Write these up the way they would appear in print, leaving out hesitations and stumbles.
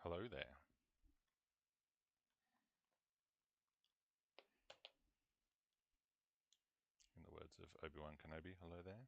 Hello there. In the words of Obi-Wan Kenobi, hello there.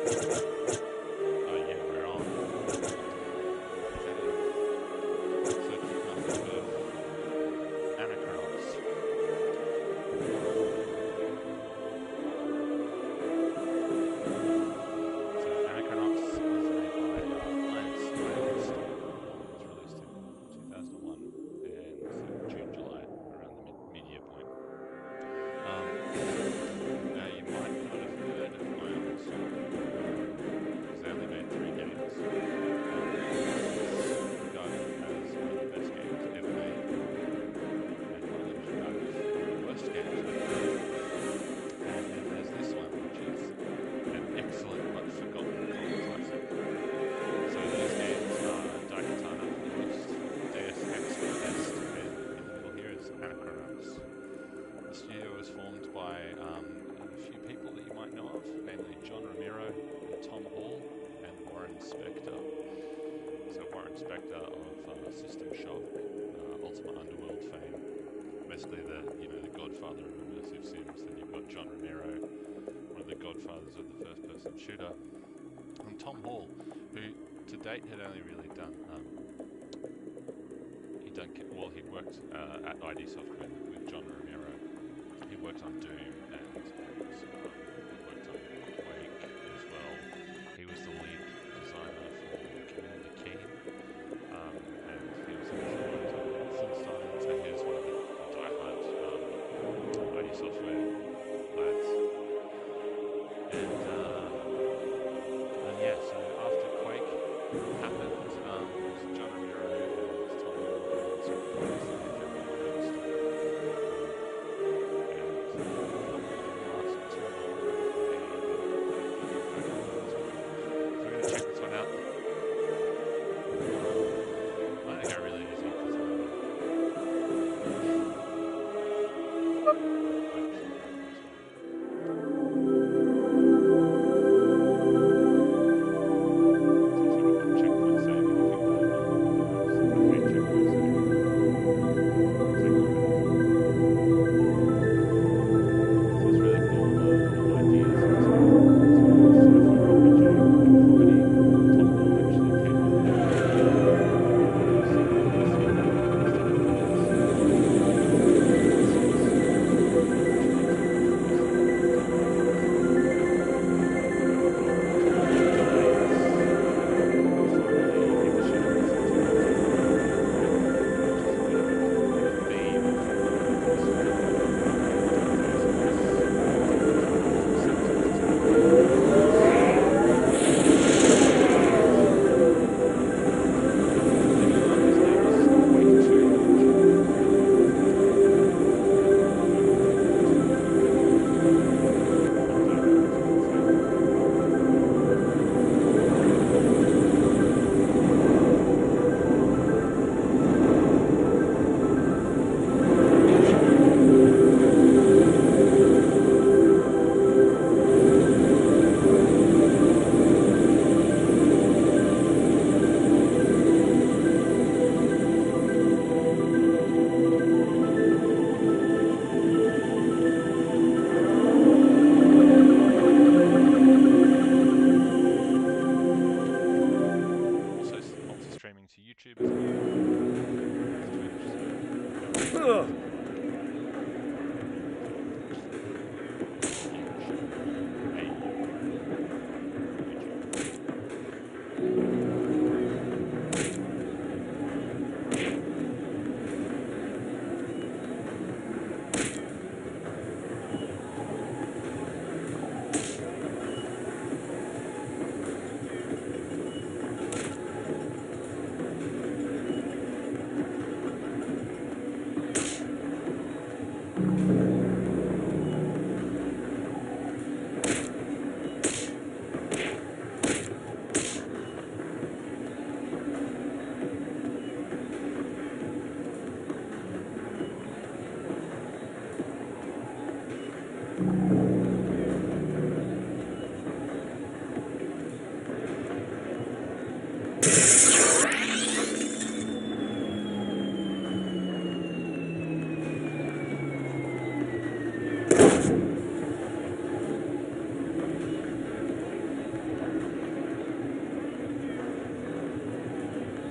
yeah, we're on. So kicking off with Anachronox. So Anachronox was made by Eidos. It was released in 2001 and June, July, around the mid-year point. Now you might not have heard of Eidos because they only made 3 games. Regarded as one of the best games ever made, and one of them regarded as one of the worst games ever made. And then there's this one, which is an excellent but forgotten cult classic. So these games are Daikatana for the East, Deus Ex for the West, and in the middle here is Anachronox. The studio was formed by a few people that you might know of, namely John Romero, Tom Hall, and Warren Spector. So Warren Spector of System Shock, Ultima Underworld fame, basically the godfather of immersive sims. Then you've got John Romero, one of the godfathers of the first-person shooter, and Tom Hall, who to date had only really done he worked at Eidos with John Romero. He worked on Doom and he worked on Quake as well. He was the lead designer for Commander Keen, and he was also worked on Wolfenstein, so he was one of the die-hard Eidos software lads. And yeah, so after Quake happened, it was John Romero and Tom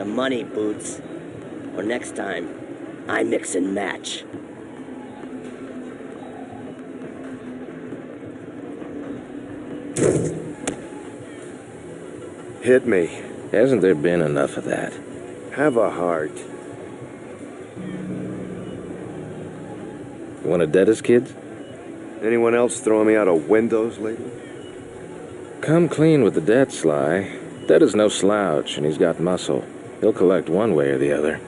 The money, Boots. Or next time, I mix and match. Hit me. Hasn't there been enough of that? Have a heart. You want to dead us, kids? Anyone else throwing me out of windows lately? Come clean with the debt, Sly. Dead is no slouch, and he's got muscle. He'll collect one way or the other.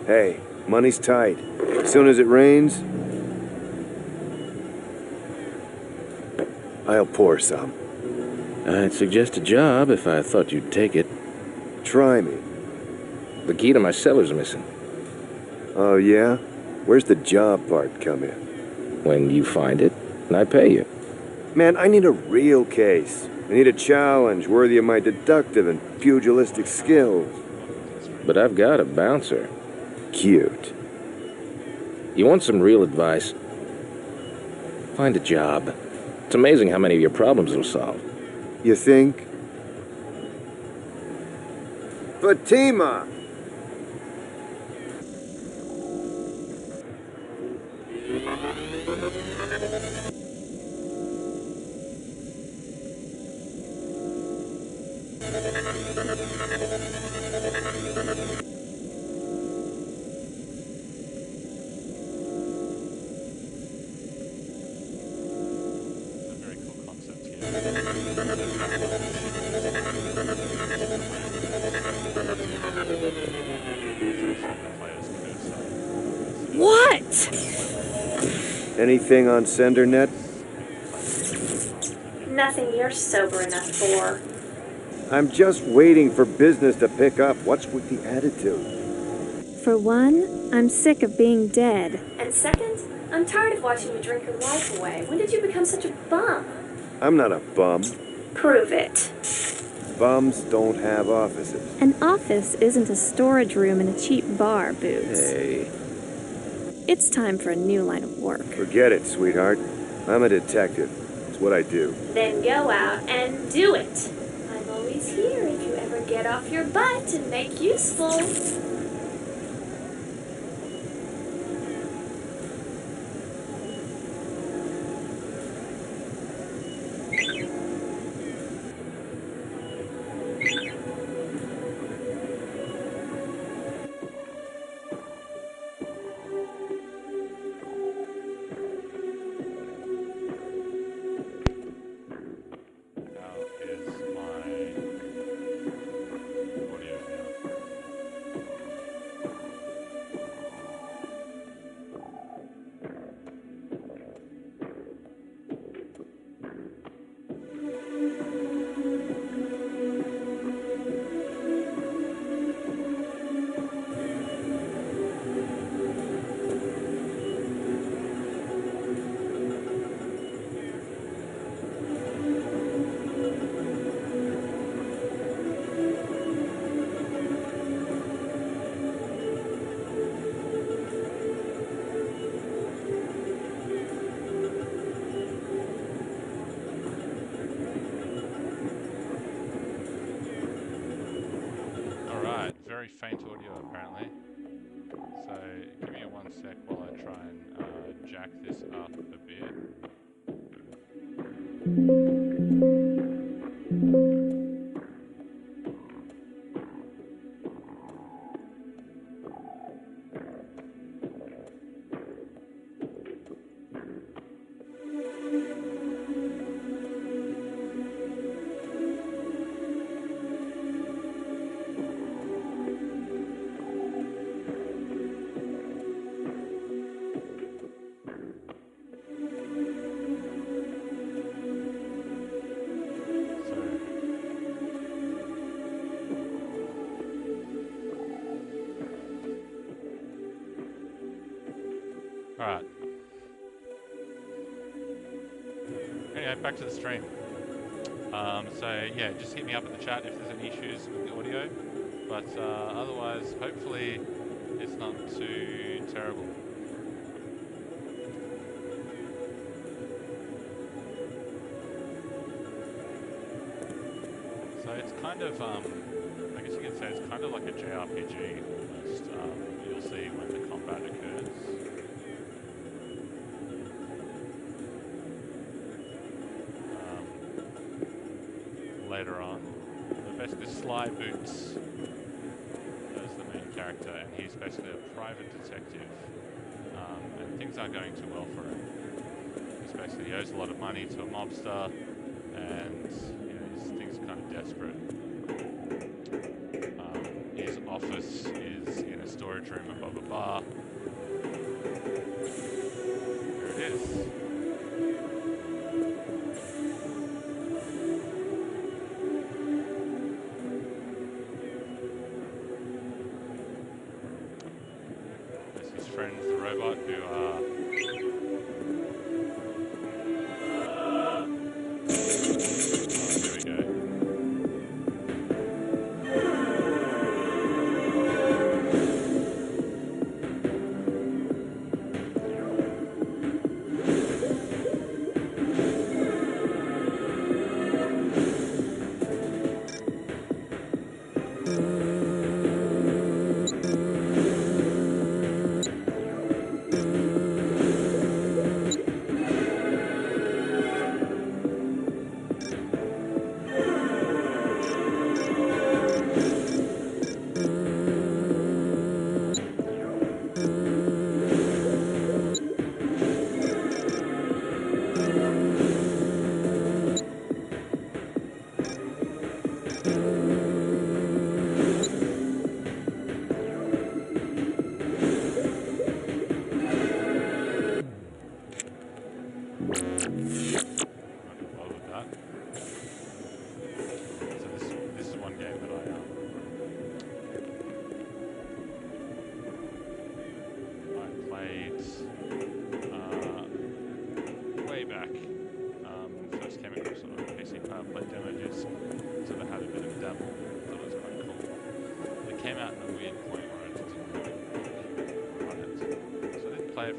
Hey, money's tight. As soon as it rains, I'll pour some. I'd suggest a job if I thought you'd take it. Try me. The key to my cellar's missing. Oh, yeah? Where's the job part come in? When you find it, and I pay you. Man, I need a real case. I need a challenge worthy of my deductive and pugilistic skills. But I've got a bouncer. Cute. You want some real advice? Find a job. It's amazing how many of your problems it'll solve. You think? Fatima! What? Anything on SenderNet? Nothing you're sober enough for. I'm just waiting for business to pick up. What's with the attitude? For one, I'm sick of being dead. And second, I'm tired of watching you drink your life away. When did you become such a bum? I'm not a bum. Prove it. Bums don't have offices. An office isn't a storage room in a cheap bar, Boots. Hey. It's time for a new line of work. Forget it, sweetheart. I'm a detective. It's what I do. Then go out and do it. I'm always here if you ever get off your butt and make useful. Very faint audio apparently. So give me one sec while I try and jack this up a bit. Alright. Anyway, back to the stream. So yeah, just hit me up in the chat if there's any issues with the audio. But otherwise, hopefully it's not too terrible. So it's kind of, I guess you could say it's kind of like a JRPG almost. You'll see when the combat occurs. Later on, but basically Sly Boots is the main character, and he's basically a private detective, and things aren't going too well for him. He owes a lot of money to a mobster, and things are kind of desperate. His office is in a storage room above a bar. There it is. There's his friends, the robot, who are...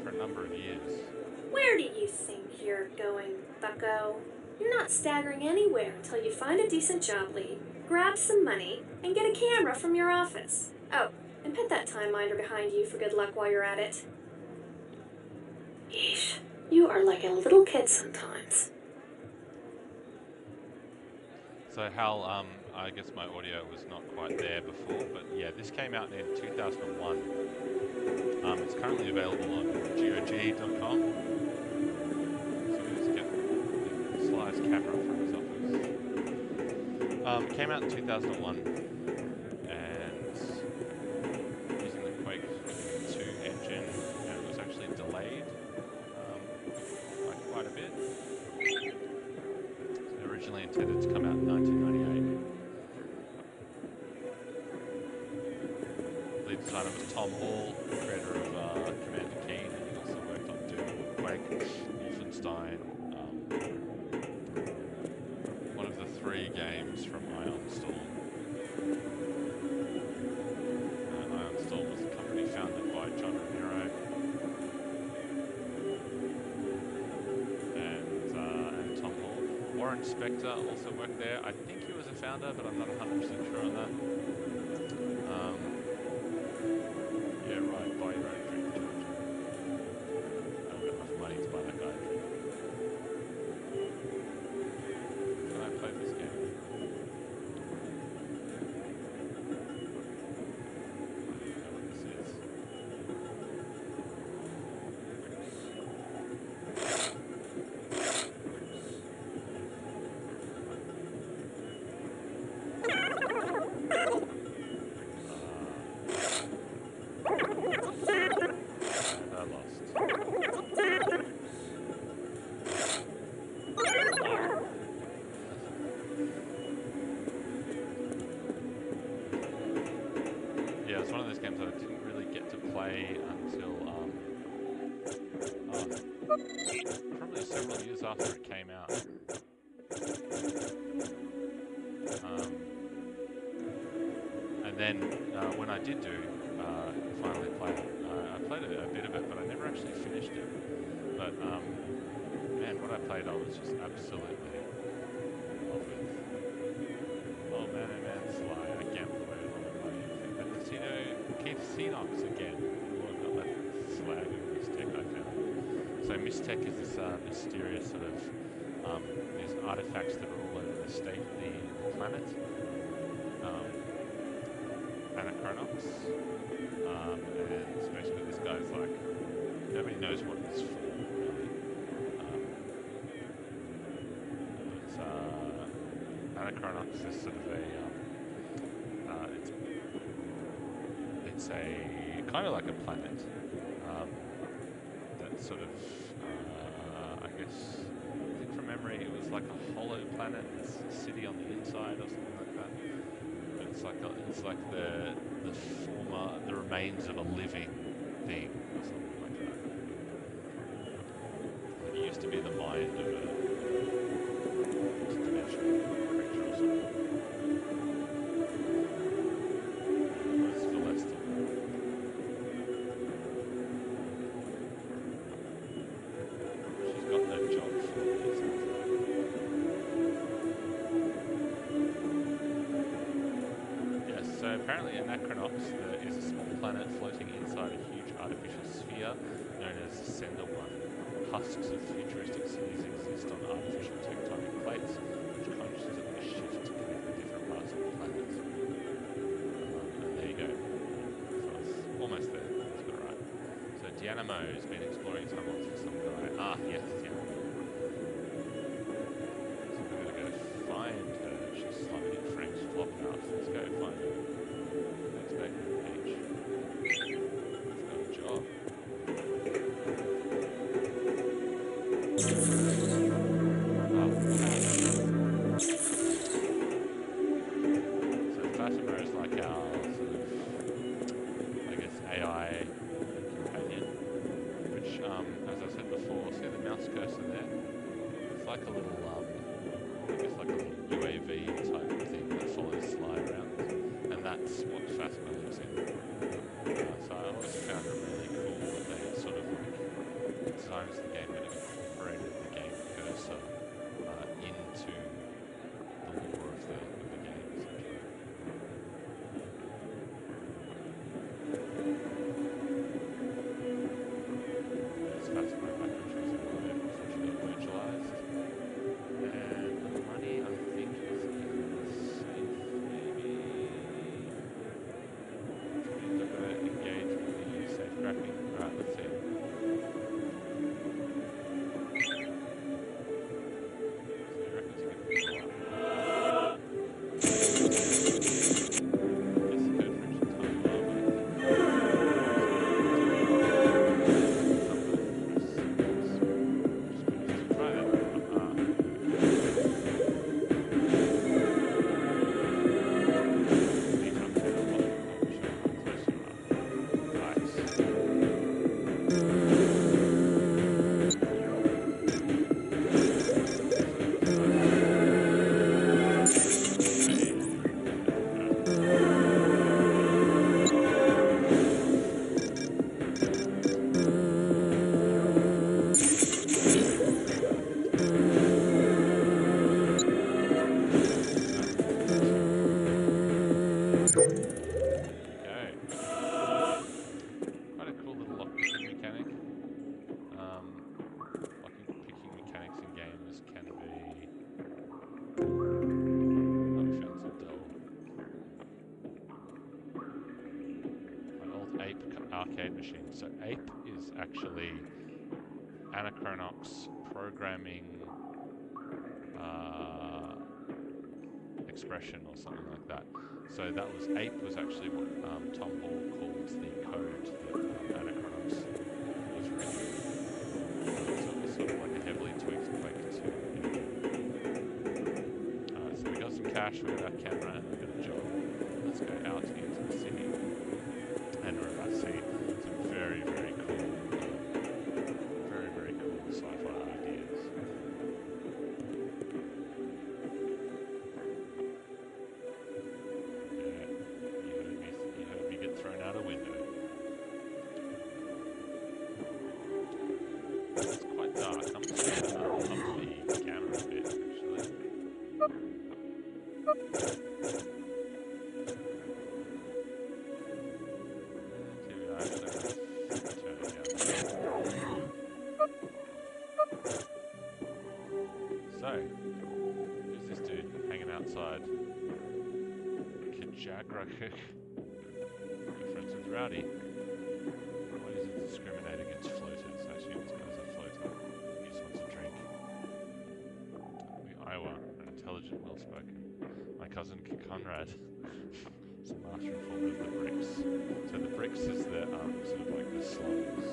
For a number of years. Where do you think you're going, bucko? You're not staggering anywhere until you find a decent job lead, grab some money, and get a camera from your office. Oh, and put that time minder behind you for good luck while you're at it. Yeesh, you are like a little kid sometimes. So Hal, I guess my audio was not quite there before, but yeah, this came out in 2001. It's currently available on GOG.com. So we just get Sly's camera from his office. It came out in 2001, and using the Quake 2 engine, and it was actually delayed by quite a bit. It was originally intended to come out in 1998. The lead designer was Tom Hall, creator of Commander Keen, and he also worked on Doom, Quake, Wolfenstein, one of the 3 games from Ion Storm. Ion Storm was a company founded by John Romero and Tom Hall. Warren Spector also worked there. I think he was a founder, but I'm not 100% sure on that. Yeah, right, buy your own drink, George. I haven't got enough money to buy that guy a drink. Can I play this game? I don't know what this is. Yeah, it's one of those games that I didn't really get to play until probably several years after it came out. And then when I did finally play it, I played a bit of it, but I never actually finished it. But man, what I played, I was just absolutely in love with. Oh man, Sly, I can't believe it. Tech is this mysterious sort of these artifacts that are all over the planet. Anachronox. And basically this guy's like, nobody knows what it's for, really. Anachronox is sort of it's a kind of like a planet that sort of, I guess, I think from memory it was like a hollow planet. It's a city on the inside or something like that. But it's like the remains of a living thing or something like that. Like it used to be the mind of a dimensional creature or something. It's celestial. She's got no job for this. Yes, so apparently Anachronox is a small planet floating inside a huge artificial sphere known as Sender 1. Husks of futuristic cities exist on artificial tectonic plates, which constantly shift to connect the different parts of the planet. And there you go. So it's almost there. That's got it right. So Dianamo has been exploring tunnels for some guy. Ah, yes, Dianamo. So we're going to go find her. She's slumming in Frank's flop house. Let's go find her. Next page. She's got a job. So Fatima is like our sort of, I guess, AI companion, which, as I said before, see the mouse cursor there? It's like a little, I guess like a little UAV type thing that follows Sly around, and that's what Fatima lives in. So I always found it really cool that they sort of like designed the game and incorporated the game cursor into the lore of the game, essentially. There's Fatima back when she was alive before she got virtualized. And the money, I think, is in the safe, maybe. Which means I've got to engage with the safe cracking. Alright, let's see. Arcade machine. So Ape is actually Anachronox programming expression or something like that. So that was Ape was actually what Tom Hall called the code that Anachronox was written. So it was sort of like a heavily tweaked Quake 2. So we got some cash, we got our camera, and we got a job. Let's go out into the city. And we're about to see some very, very cool sci-fi ideas. Yeah, you heard me get thrown out a window. It's quite dark. I'm just going to up the camera a bit, actually. So, who's this dude hanging outside? Kajagra. You're friends with Rowdy. Why does it discriminate against floaters? Actually, this guy's a floater. He just wants a drink. We Iowa, an intelligent, well-spoken. My cousin Conrad is a master informer of the bricks. So the bricks is the sort of like the slums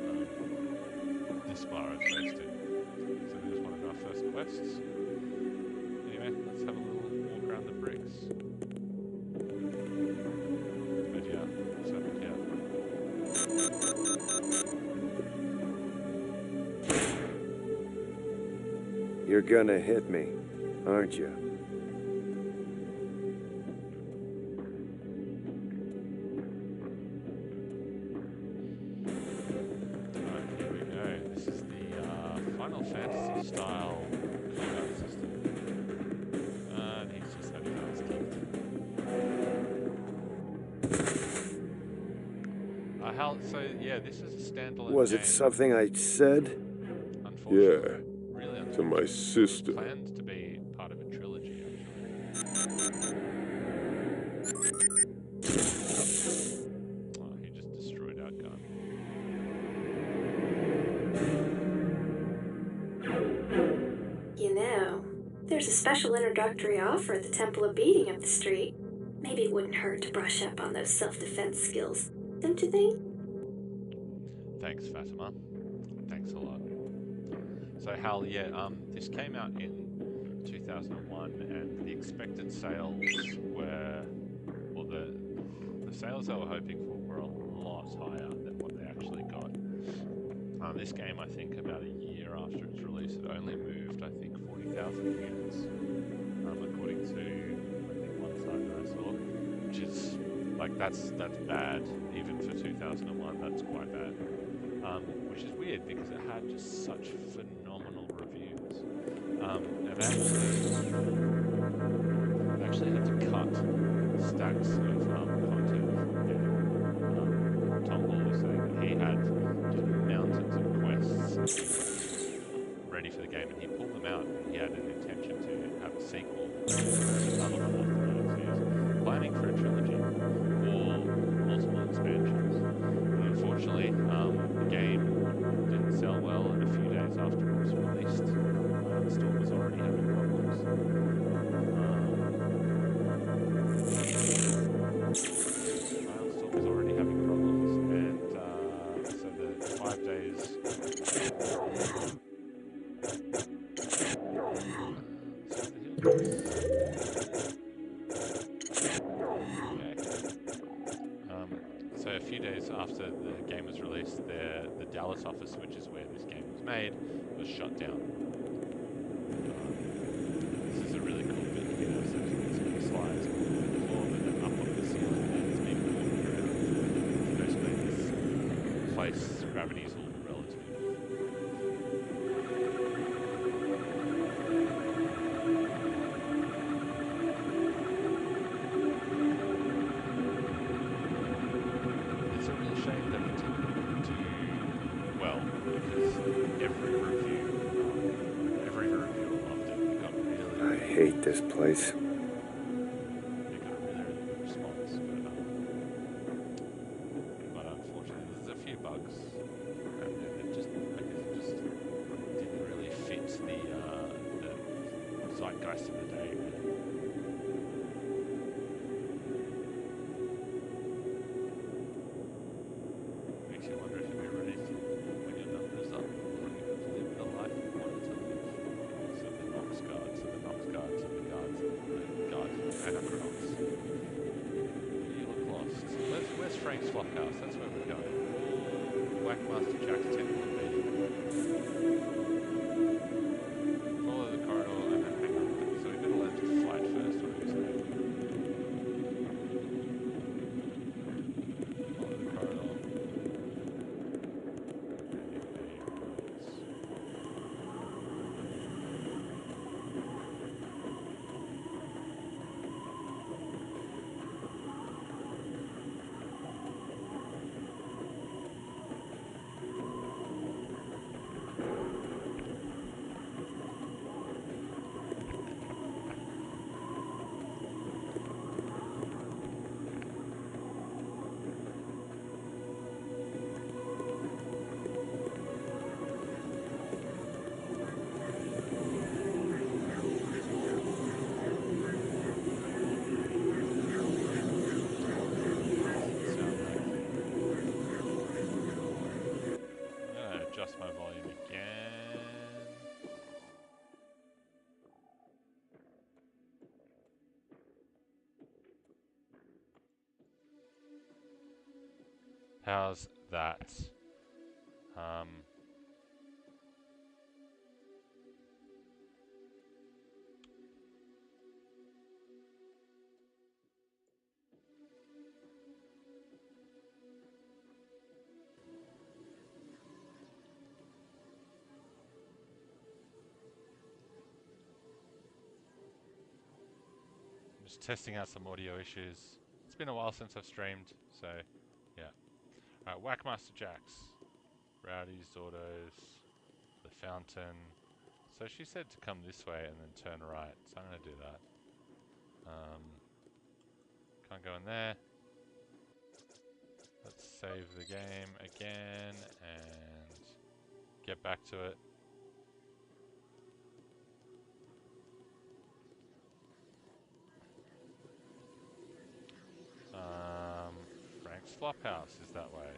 that this bar is based in. So there's one of our first quests. Anyway, let's have a little walk around the bricks. But yeah, what's happened here? You're gonna hit me, aren't you? Here we go. This is the Final Fantasy style combat system. And he's just had his ass kicked. So yeah, this is a standalone Was game. it something I said? Unfortunately. Yeah, Really to unfortunately. my sister. Planned to be part of a trilogy, actually. Oh, he just destroyed our gun. You know, there's a special introductory offer at the Temple of Beating up the street. Maybe it wouldn't hurt to brush up on those self-defense skills, don't you think? Thanks, Fatima. Thanks a lot. So Hal, yeah, this came out in 2001, and the expected sales were, well, the sales they were hoping for were a lot higher than what they actually got. This game, I think, about a year after its release, it only moved, I think, 40,000 units, according to, I think, one site that I saw, which is, like, that's bad. Even for 2001, that's quite bad. Which is weird because it had just such phenomenal reviews. And they actually had to cut stacks of content from the game. Tom Hall was saying that he had just mountains of quests ready for the game, and he pulled them out. He had an intention to have a sequel, another one after that. So he was planning for a trilogy or multiple expansions. And unfortunately, the game didn't sell well, and a few days after it was released, the store was already having problems. And so the 5 days. So a few days after the game was released, the Dallas office, which is where this game was made, was shut down. This is a really cool bit here. So it's slides on the floor and then up on the ceiling, and it's being walked around. So basically, this place, gravity is all relative. It's a real shame that it didn't do well, because every reviewer loved it. It got really, I hate this place. it got a really, really good response. But unfortunately, there's a few bugs, and it just, I guess it just didn't really fit the zeitgeist of the day. Makes you wonder if you'll be ready to, when your numbers up, live the life you wanted to live. So the Nox guards, and the Nox guards, and the guards, and the guards of Anachronox. You look lost. Where's Frank's Flophouse? That's where we're going. Black Master Jack's Temple of Beating. Follow the corridor and then hang on. So we've got to learn to fight first, obviously. Follow the corridor. How's that? I'm just testing out some audio issues. It's been a while since I've streamed, so yeah. Alright, Whackmaster Jax. Rowdy's Autos. The fountain. So she said to come this way and then turn right, so I'm going to do that. Can't go in there. Let's save the game again and get back to it. Frank's Flophouse is that way.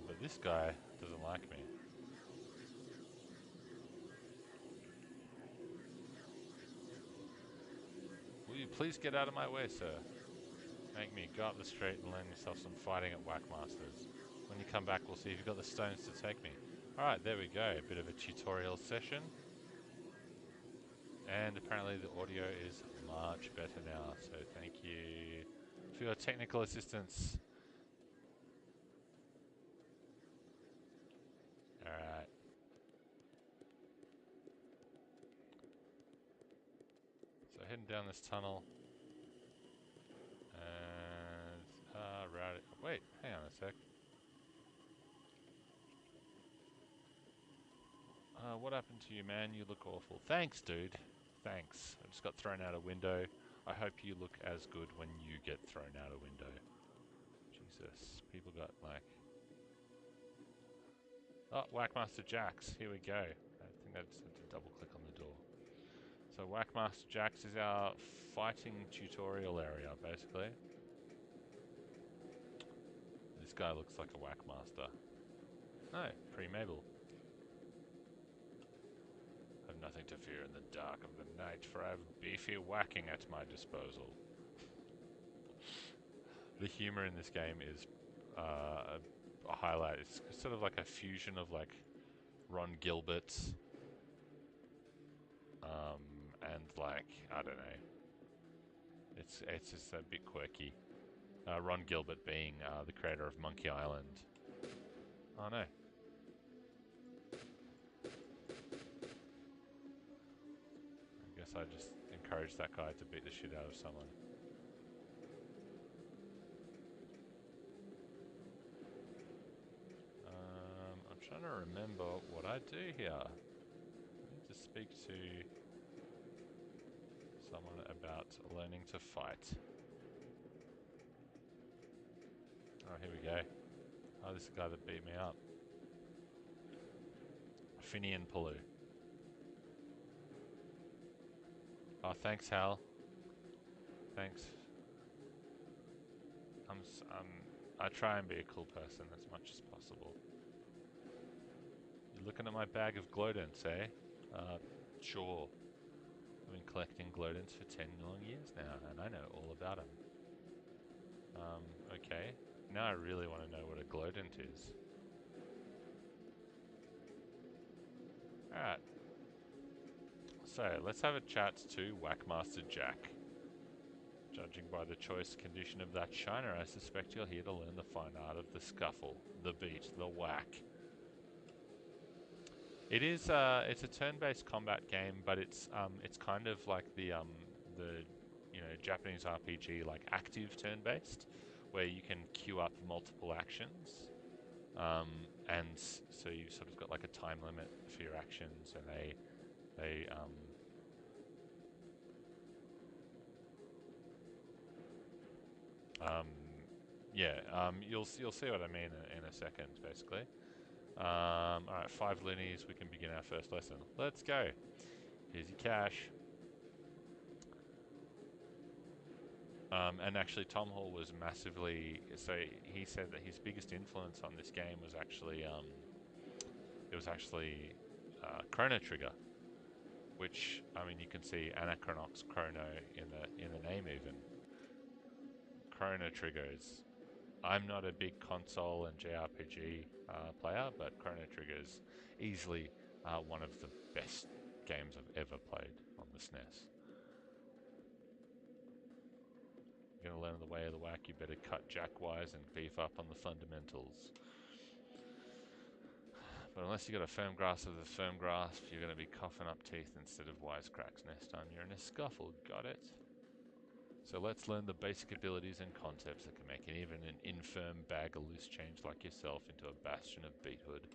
But this guy doesn't like me. Will you please get out of my way, sir? Make me go up the street and learn yourself some fighting at Whackmasters. When you come back, we'll see if you've got the stones to take me. Alright, there we go. A bit of a tutorial session. And apparently the audio is much better now, so thank you for your technical assistance. Alright. So heading down this tunnel. And right. Wait, hang on a sec. What happened to you, man? You look awful. Thanks, dude. Thanks. I just got thrown out a window. I hope you look as good when you get thrown out a window. Jesus, people got like... Oh, Whackmaster Jax. Here we go. I think I just had to double click on the door. So Whackmaster Jax is our fighting tutorial area, basically. This guy looks like a Whackmaster. No, pre-Mabel. I have nothing to fear in the dark of the night, for I have beefy whacking at my disposal. The humor in this game is a highlight. It's sort of like a fusion of like Ron Gilbert and like, I don't know. It's just a bit quirky. Ron Gilbert being the creator of Monkey Island. Oh no. I guess I just encouraged that guy to beat the shit out of someone. I'm trying to remember what I do here. I need to speak to someone about learning to fight. Oh, here we go. Oh, this is the guy that beat me up. Finian Pulu. Oh, thanks, Hal. Thanks. I try and be a cool person as much as possible. You're looking at my bag of glow dents, eh? Sure. I've been collecting glow dents for 10 long years now, and I know all about them. Okay. Now I really want to know what a glow dent is. Alright. So, let's have a chat to Whackmaster Jack. Judging by the choice condition of that shiner, I suspect you're here to learn the fine art of the scuffle, the beat, the whack. It is, it's a turn-based combat game, but it's kind of like the Japanese RPG, like active turn-based, where you can queue up multiple actions, and so you've sort of got like a time limit for your actions, and you'll see what I mean in a second, basically. Alright, 5 loonies, we can begin our first lesson. Let's go. Here's your cash. And actually Tom Hall was massively... So he said that his biggest influence on this game was actually... Chrono Trigger. Which, I mean, you can see Anachronox Chrono in the name even. Chrono Trigger is I'm not a big console and JRPG player, but Chrono Trigger is easily one of the best games I've ever played on the SNES. You're gonna learn the way of the whack, you better cut jackwise and beef up on the fundamentals. But unless you got a firm grasp of the firm grasp, you're gonna be coughing up teeth instead of wisecracks next time you're in a scuffle, got it? So let's learn the basic abilities and concepts that can make even an infirm bag of loose change like yourself into a bastion of beathood.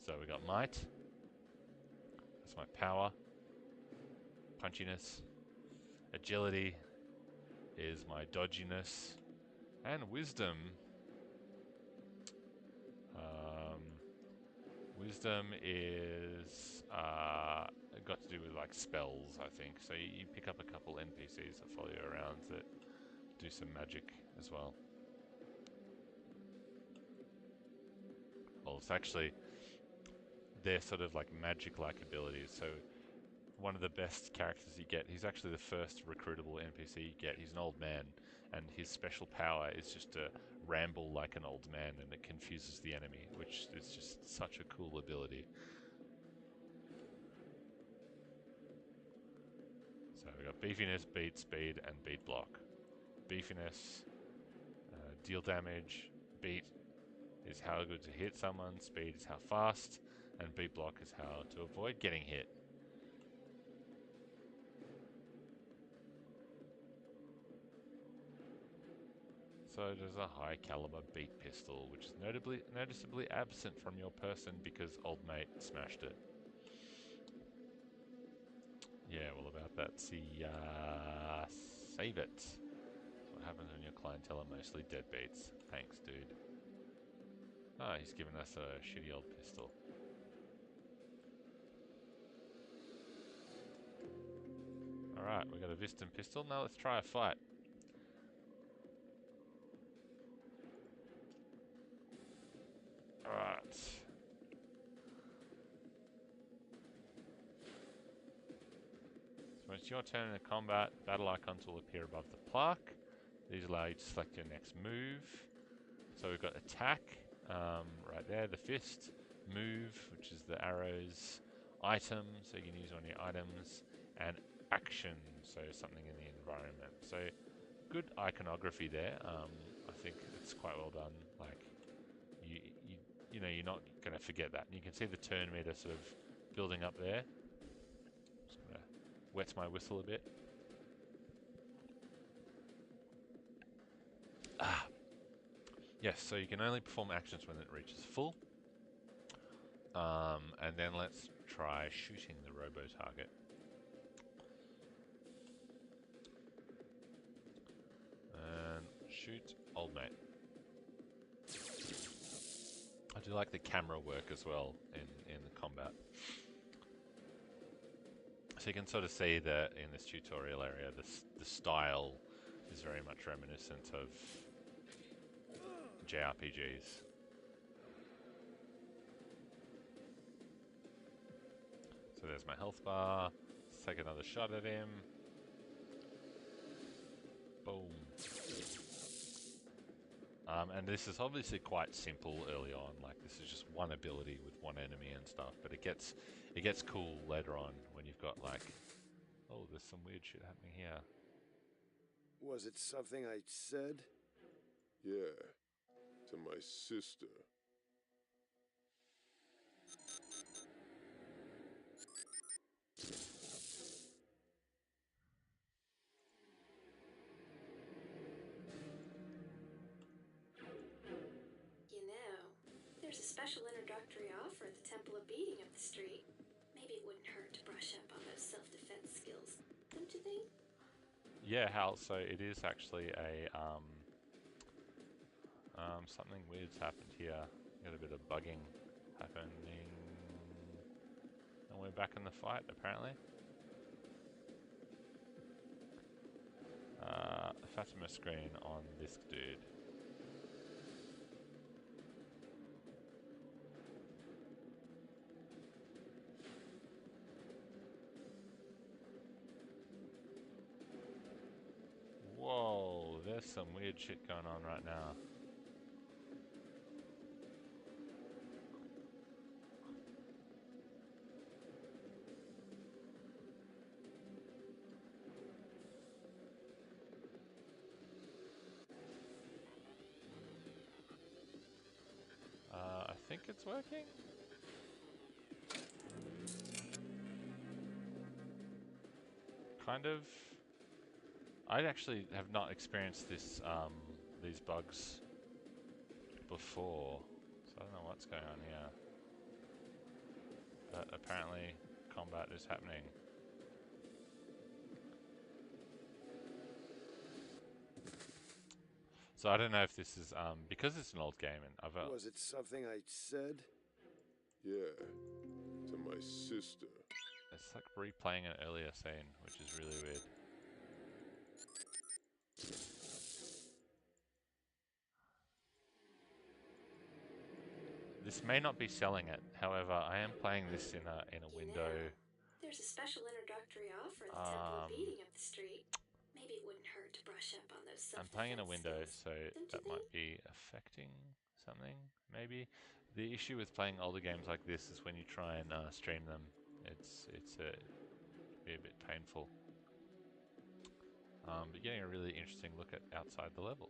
So we got might. That's my power. Punchiness. Agility is my dodginess. And wisdom. Wisdom is got to do with like spells, I think. So you pick up a couple NPCs that follow you around that do some magic as well. Well, it's actually, they're sort of like magic-like abilities. So one of the best characters you get, he's actually the first recruitable NPC you get. He's an old man, and his special power is just to ramble like an old man, and it confuses the enemy, which is just such a cool ability. So we got beefiness, beat, speed, and beat block. Beefiness, deal damage. Beat is how good to hit someone. Speed is how fast, and beat block is how to avoid getting hit. So there's a high caliber beat pistol, which is noticeably absent from your person because old mate smashed it. Yeah, well about that. See, save it. That's what happens when your clientele are mostly deadbeats. Thanks, dude. Ah, he's given us a shitty old pistol. Alright, we got a Viston pistol. Now let's try a fight. Alright. So when it's your turn in the combat, battle icons will appear above the plaque. These allow you to select your next move. So we've got attack, right there, the fist, move, which is the arrows, item, so you can use one of your items, and action, so something in the environment. So good iconography there. I think it's quite well done. Like you know, you're not going to forget that. And you can see the turn meter sort of building up there. Just going to wet my whistle a bit. Yes, so you can only perform actions when it reaches full. And then let's try shooting the robo-target. And shoot old mate. I do like the camera work as well in the combat. So you can sort of see that in this tutorial area, the style is very much reminiscent of JRPGs. So there's my health bar. Let's take another shot at him. Boom. And this is obviously quite simple early on. Like this is just one ability with one enemy and stuff. But it gets cool later on when you've got like, oh, there's some weird shit happening here. Was it something I said? Yeah, to my sister. You know, there's a special introductory offer at the Temple of Beating up the street. Maybe it wouldn't hurt to brush up on those self-defense skills, don't you think? Yeah, Hal. So it is actually a something weird's happened here. Got a bit of bugging happening, and we're back in the fight apparently. Fatima screen on this dude. Whoa, There's some weird shit going on right now. I think it's working. Kind of. I actually have not experienced this, these bugs before, so I don't know what's going on here. But apparently, combat is happening. So I don't know if this is because it's an old game and I've Was it something I said? Yeah, to my sister. it's like replaying an earlier scene, which is really weird. This may not be selling it. However, I am playing this in a window. There's a special introductory offer at the Temple of Beating up the street. Maybe it wouldn't hurt to brush up on those self-defense I'm playing in a window, skills, so don't you that might be affecting something. Maybe the issue with playing older games like this is when you try and stream them, it's be a bit painful. But getting a really interesting look at outside the level.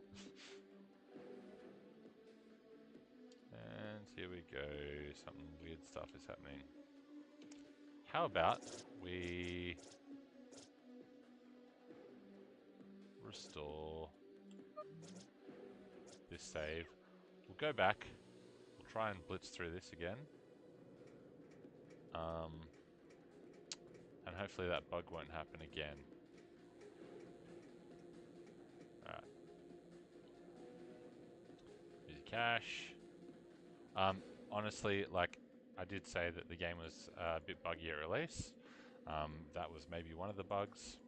And here we go. Some weird stuff is happening. How about we restore this save? We'll go back. We'll try and blitz through this again. And hopefully that bug won't happen again. Alright. Easy cache. Honestly, like, I did say that the game was a bit buggy at release. That was maybe one of the bugs.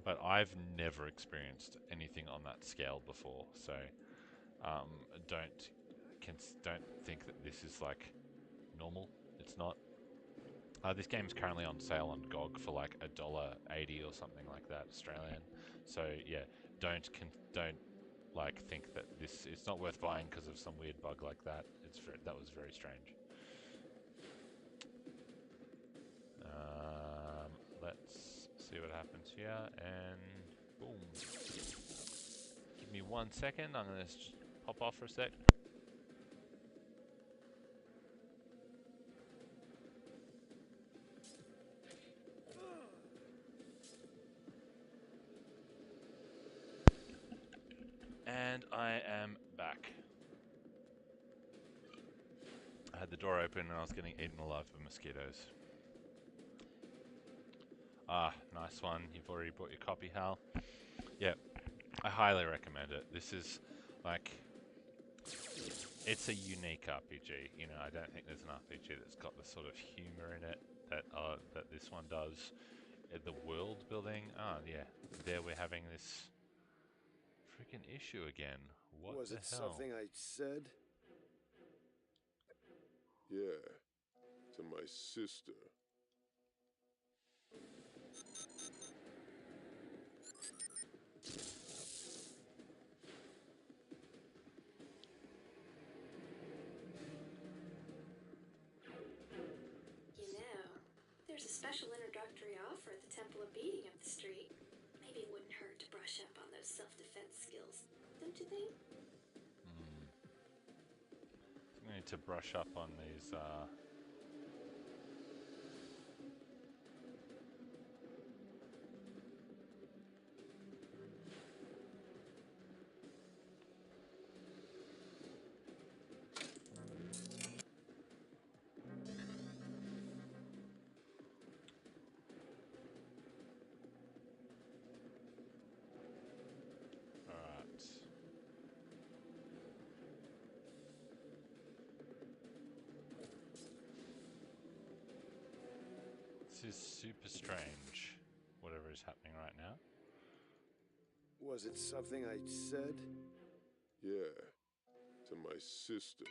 But I've never experienced anything on that scale before, so don't think that this is like normal. It's not. This game is currently on sale on GOG for like $1.80 or something like that Australian. So yeah, don't like think that it's not worth buying because of some weird bug like that. That was very strange. Let's see what happens here, and boom. Give me 1 second. I'm gonna just pop off for a sec. And I am back. I had the door open and I was getting eaten alive by mosquitoes. Ah, nice one. You've already bought your copy, Hal. Yeah, I highly recommend it. This is, like, it's a unique RPG. You know, I don't think there's an RPG that's got the sort of humor in it that this one does. The world building, yeah, there we're having this freaking issue again. What Was the it hell? something I said? Yeah, to my sister. You know, there's a special introductory offer at the Temple of Beating up the street. Maybe it wouldn't hurt to brush up on those self-defense skills, don't you think? I need to brush up on these, alright. This is super strange, whatever is happening right now. Was it something I said? Yeah, to my sister.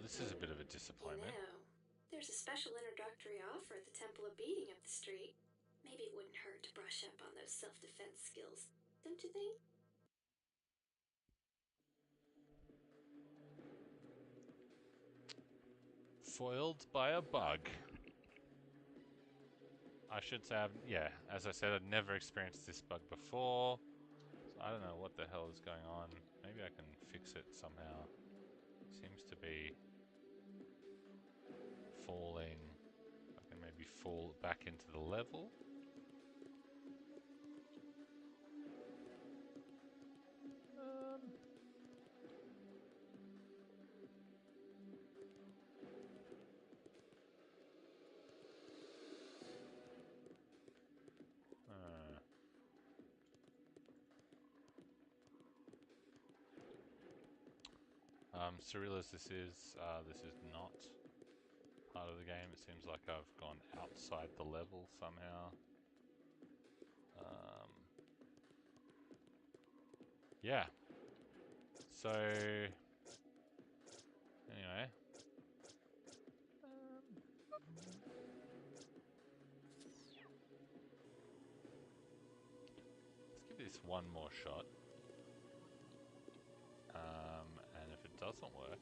this is a bit of a You disappointment. know, there's a special introductory offer at the Temple of Beating up the street. Maybe it wouldn't hurt to brush up on those self-defense skills, don't you think? Foiled by a bug. I should say, yeah, as I said, I'd never experienced this bug before. So I don't know what the hell is going on. Maybe I can fix it somehow. Seems to be falling. I can maybe fall back into the level. Surreal as this is not part of the game. It seems like I've gone outside the level somehow. Yeah. So, anyway. Let's give this one more shot. And if it doesn't work,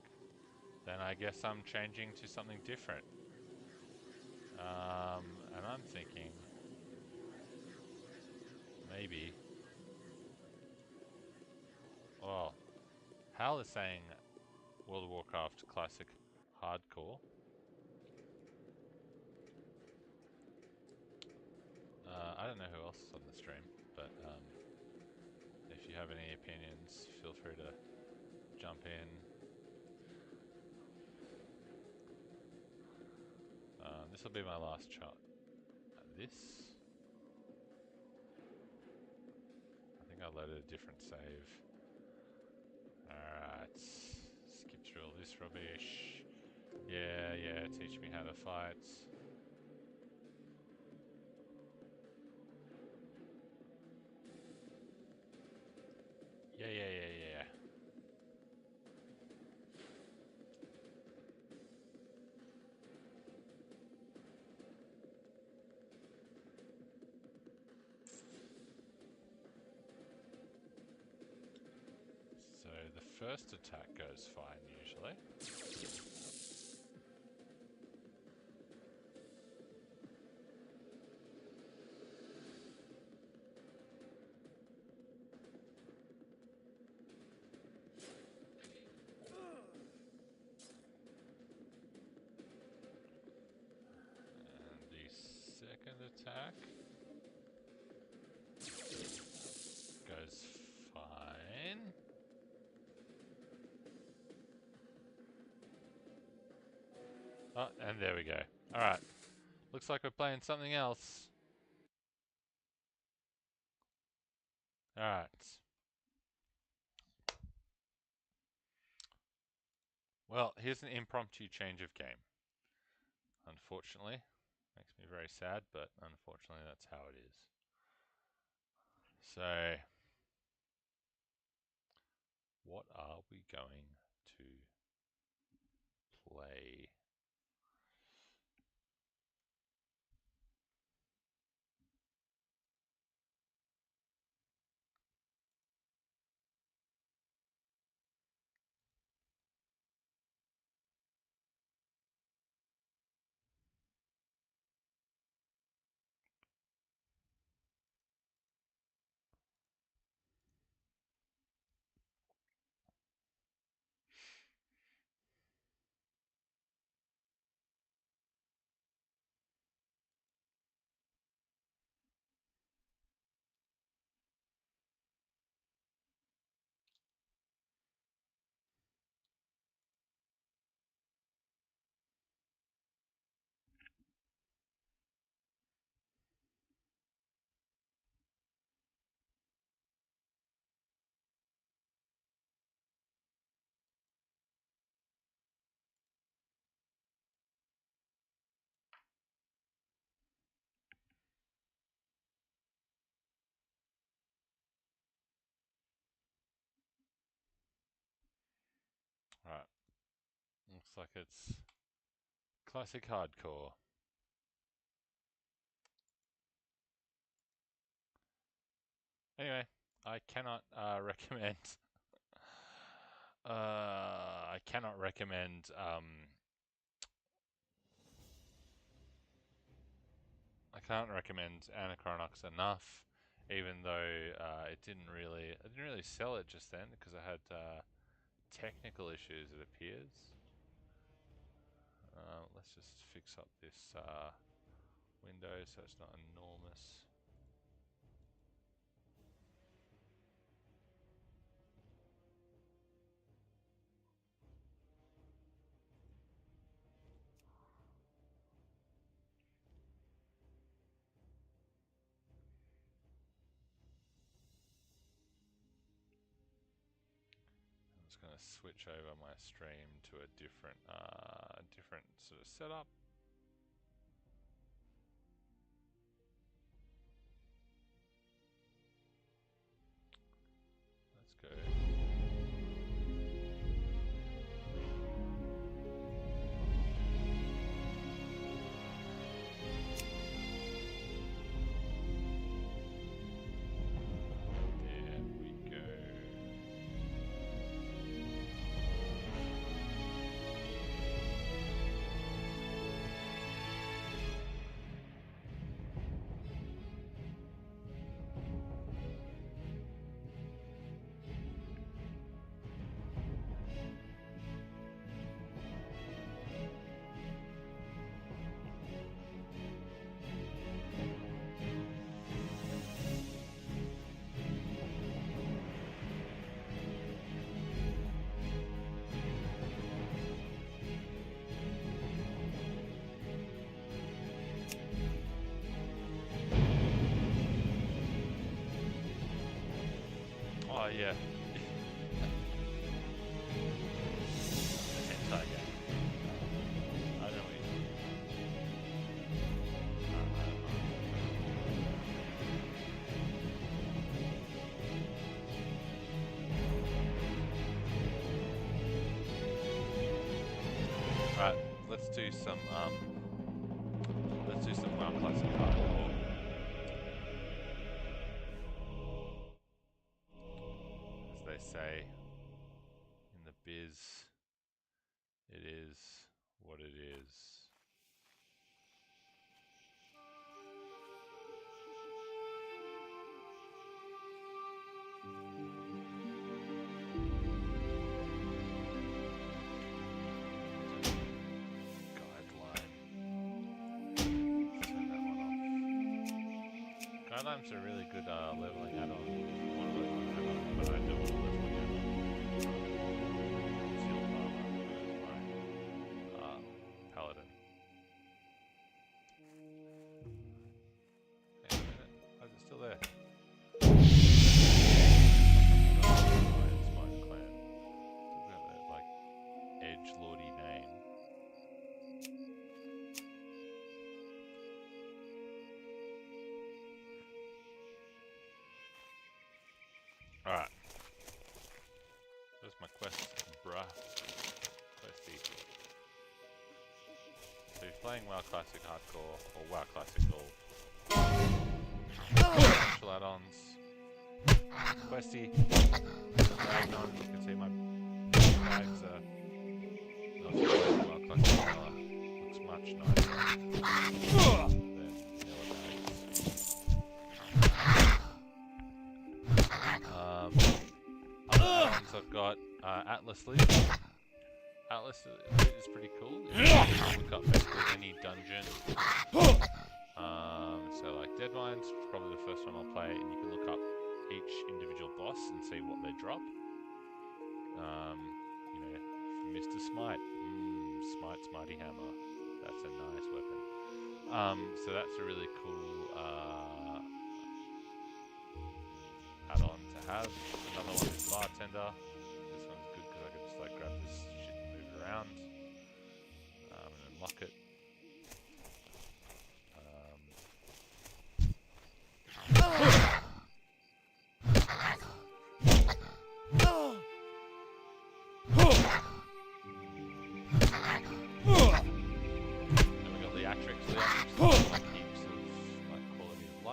then I guess I'm changing to something different. And I'm thinking maybe. Well, Hal is saying World of Warcraft Classic Hardcore. I don't know who else is on the stream, but if you have any opinions, feel free to jump in. This will be my last shot at this. I think I loaded a different save. Alright, skip through all this rubbish. Yeah, teach me how to fight. Yeah. So the first attack goes fine usually. And the second attack goes fine. Oh, and there we go. Alright. Looks like we're playing something else. Alright. Well, here's an impromptu change of game. Unfortunately. Makes me very sad, but unfortunately that's how it is. So, what are we going to play? Alright. Looks Looks like it's classic hardcore. Anyway, I cannot recommend. I cannot recommend. I can't recommend Anachronox enough, even though I didn't really sell it just then because I had technical issues. It appears. Let's just fix up this window so it's not enormous. I'm just going to switch over my stream to a different sort of setup. Let's go. There we go. Oh yeah. Hentai game. I don't know what you Alright, let's do some WoW Classic Hardcore. As they say in the biz, it is what it is. Guideline. Turn that one off. Guidelines are really good leveling add-on. One leveling add-on, but I don't want leveling add-on. Seal armor is my paladin. Hang on a minute. Why is it still there? It's my clan. Talk about that like edgelordy name. Alright. Where's my quest, bruh? Questy. So you're playing WoW Classic Hardcore, or WoW Classic Gold. Special add-ons. Questy. Dragging on, you can see my bags are... Not sure WoW Classic Vanilla looks much nicer than vanilla bags. Other add-ons I've got Atlas Loot. Atlas Loot is pretty cool. You can look up basically any dungeon. So like Deadmines, which is probably the first one I'll play, and you can look up each individual boss and see what they drop. You know, Mr. Smite, Smitey Hammer. That's a nice weapon. So that's a really cool add-on to have. Another one is Bartender. This one's good because I can just like grab this shit and move it around and unlock it.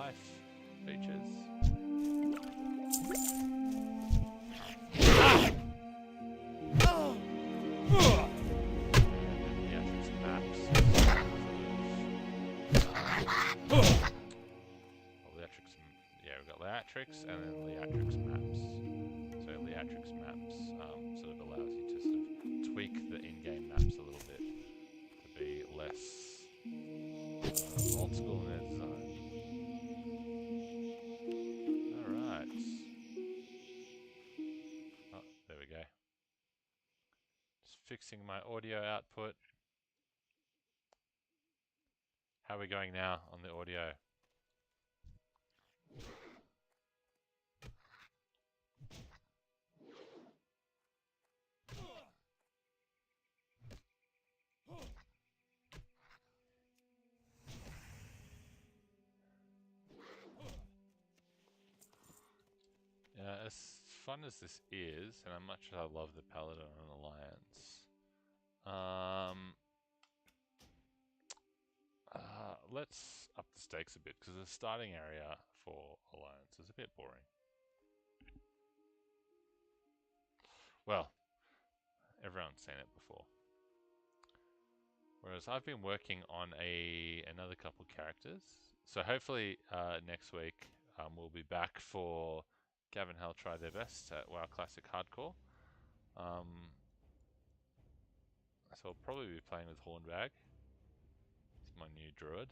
life features. Theatrics maps. Yeah, we've got Leatrix and then Leatrix maps. So Leatrix maps sort of allows you to sort of tweak the in-game maps a little bit to be less old school in their design. Alright. Oh, there we go. Just fixing my audio output. How are we going now on the audio? As fun as this is, and how much I love the Paladin and Alliance, let's up the stakes a bit, because the starting area for Alliance is a bit boring. Well, everyone's seen it before. Whereas I've been working on another couple characters, so hopefully next week we'll be back for Gavin Hell Try Their Best at WoW Classic Hardcore. So I'll probably be playing with Hornbag. It's my new druid,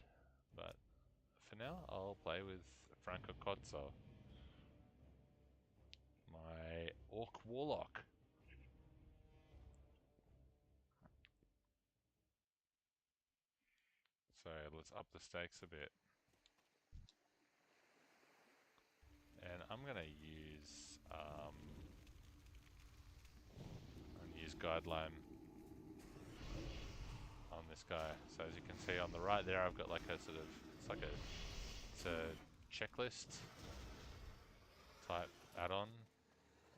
but for now I'll play with Franco Cozzo, my Orc Warlock. So let's up the stakes a bit. And I'm gonna use Guideline on this guy. So as you can see on the right there, I've got like a sort of it's a checklist type add-on.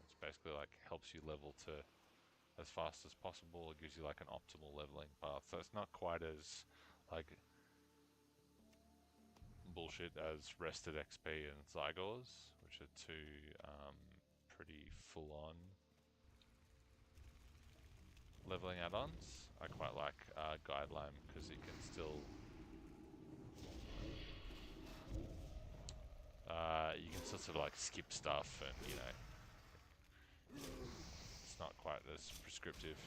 It's basically like helps you level to as fast as possible. It gives you like an optimal leveling path. So it's not quite as like bullshit as Rested XP and Zygors, which are two pretty full-on leveling add-ons. I quite like Guideline because you can still sort of like skip stuff, and you know, it's not quite as prescriptive.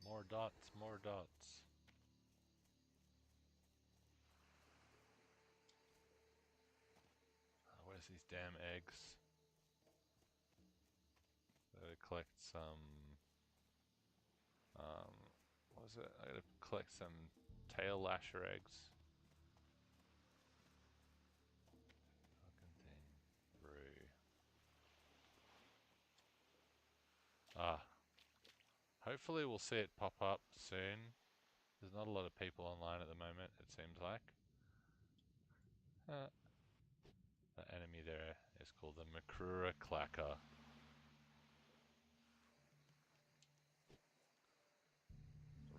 More dots, more dots. Where's these damn eggs? Gotta collect some. What was it? I gotta collect some tail lasher eggs. Fucking thing. Brew. Hopefully we'll see it pop up soon. There's not a lot of people online at the moment, it seems like. The enemy there is called the Makrura Clacker.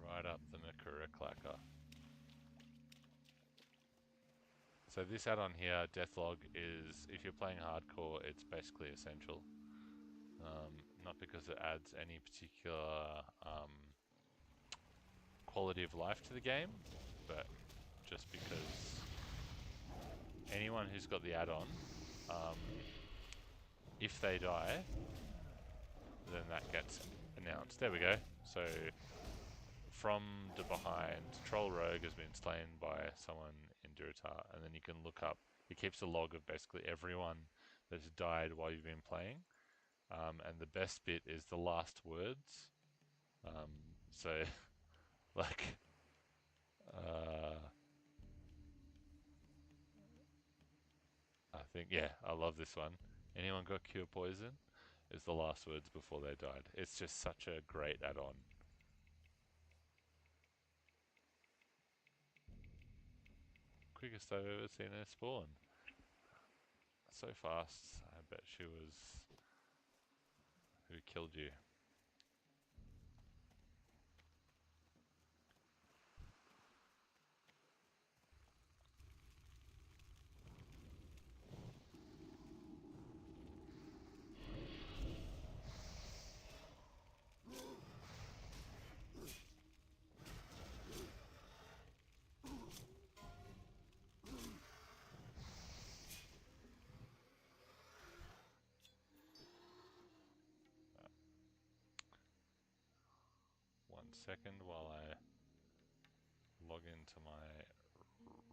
Right up the Makrura Clacker. So this add-on here, Deathlog, is, if you're playing hardcore, it's basically essential. Not because it adds any particular quality of life to the game, but just because anyone who's got the add-on, if they die, then that gets announced. There we go. So from the behind, Troll Rogue has been slain by someone in Durotar, and then you can look up, it keeps a log of basically everyone that's died while you've been playing. And the best bit is the last words. So, like, I think, yeah, I love this one. Anyone got cure poison? Is the last words before they died. It's just such a great add-on. Quickest I've ever seen her spawn. So fast. I bet she was... Who killed you? second while I log into my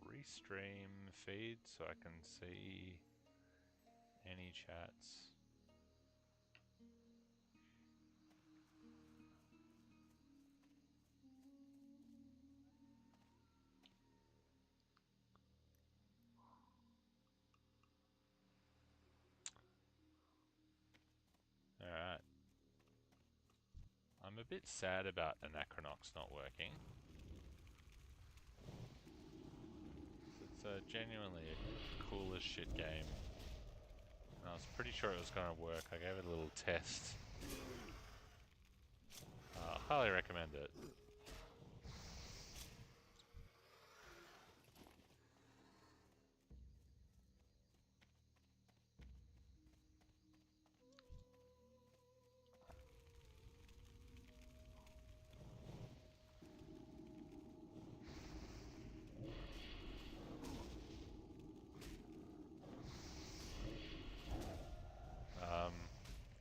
restream feed so I can see any chats. Alright. I'm a bit sad about Anachronox not working. It's genuinely a cool as shit game. And I was pretty sure it was going to work. I gave it a little test. Highly recommend it.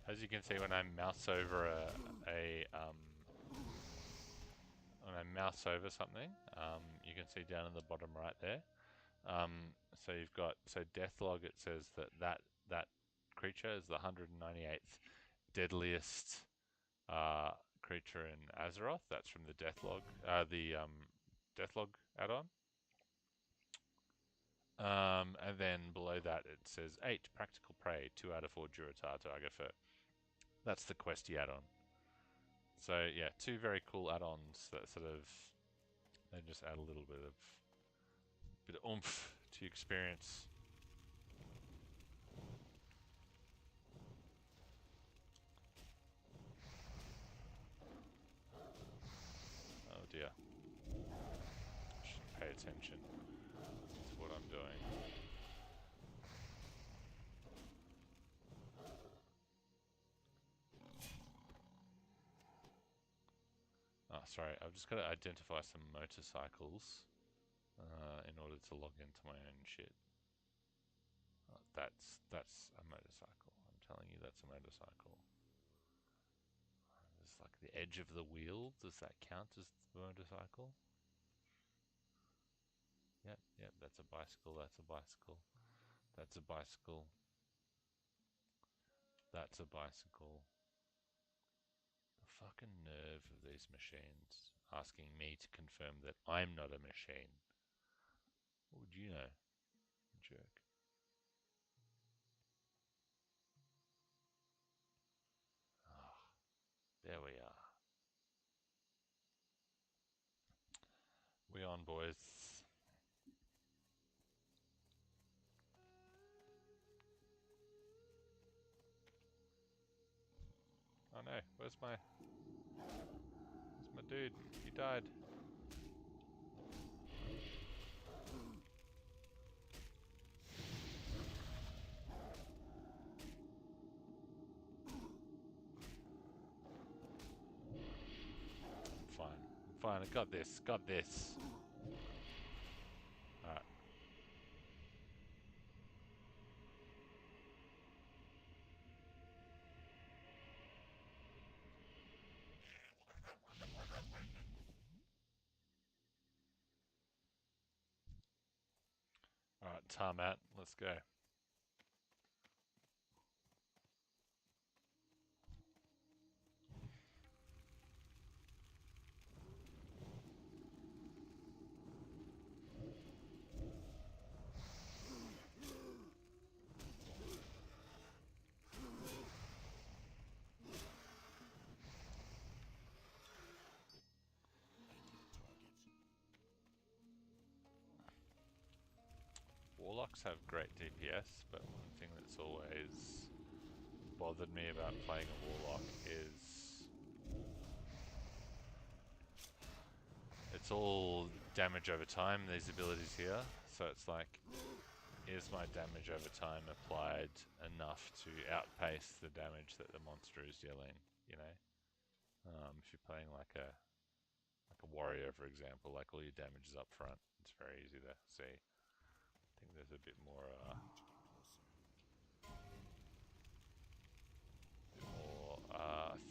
As you can see, when I mouse over when I mouse over something, you can see down in the bottom right there. So you've got Deathlog. It says that creature is the 198th deadliest creature in Azeroth. That's from the Deathlog, Deathlog add-on. And then below that it says 8 practical prey, 2 out of 4 Durotar Targa Fur. That's the questy add-on. So yeah, 2 very cool add-ons that sort of, they just add a little bit of oomph to your experience. Oh dear. I should pay attention to what I'm doing. Oh, sorry, I've just got to identify some motorcycles in order to log into my own shit. Oh, that's a motorcycle. I'm telling you, that's a motorcycle. There's like the edge of the wheel. Does that count as the motorcycle? Yep, that's a bicycle, that's a bicycle. That's a bicycle. That's a bicycle. The fucking nerve of these machines asking me to confirm that I'm not a machine. What would you know, jerk? Ah, there we are. We on, boys. Oh no, where's my dude? He died. I'm fine, I got this, Alright. Alright, Tarmat, let's go. Warlocks have great DPS, but one thing that's always bothered me about playing a Warlock is it's all damage over time, these abilities here. So it's like, is my damage over time applied enough to outpace the damage that the monster is dealing, you know? If you're playing like a warrior, for example, like all your damage is up front, it's very easy to see. I think there's a bit more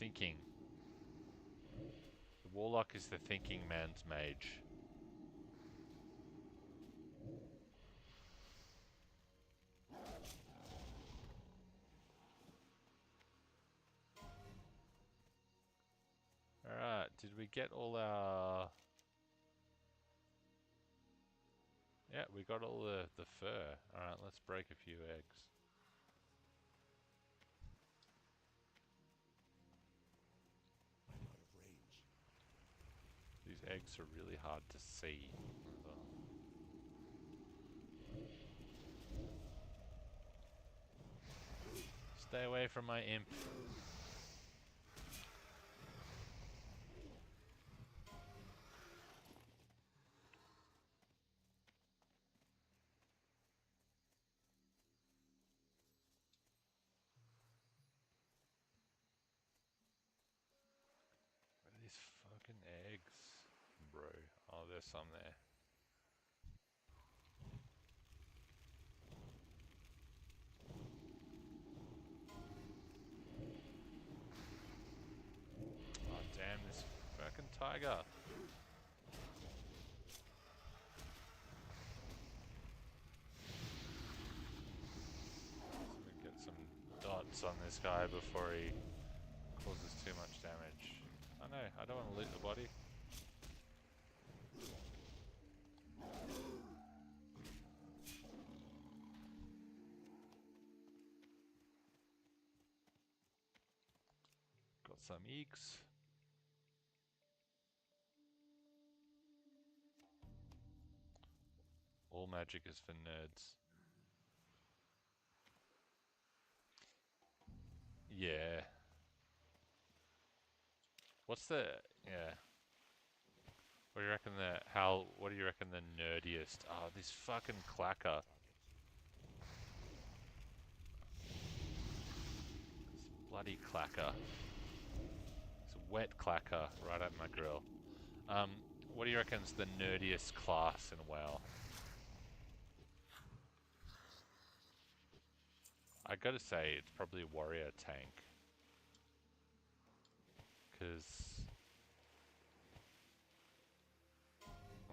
thinking. The The warlock is the thinking man's mage. Alright, did we get all our... Yeah, we got all the fur. Alright, let's break a few eggs. These eggs are really hard to see. Stay away from my imp. Where are these fucking eggs, bro? Oh, there's some there. Oh, damn this fucking tiger. Let me get some dots on this guy before he causes too much damage. Oh no, I don't want to loot the body. Got some eggs. All magic is for nerds. Yeah. What's the... yeah. What do you reckon what do you reckon the nerdiest... Oh, this fucking clacker. This bloody clacker. It's a wet clacker right at my grill. What do you reckon's the nerdiest class in WoW? I gotta say, it's probably warrior tank. Because...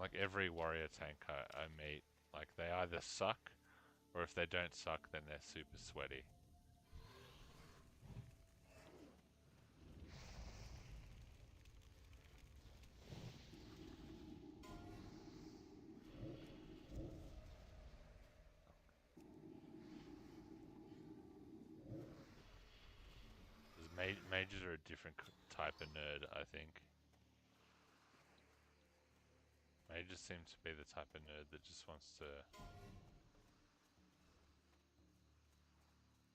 like every warrior tank I meet, like they either suck, or if they don't suck, then they're super sweaty. Mages are a different type of nerd, I think. Mages seem to be the type of nerd that just wants to...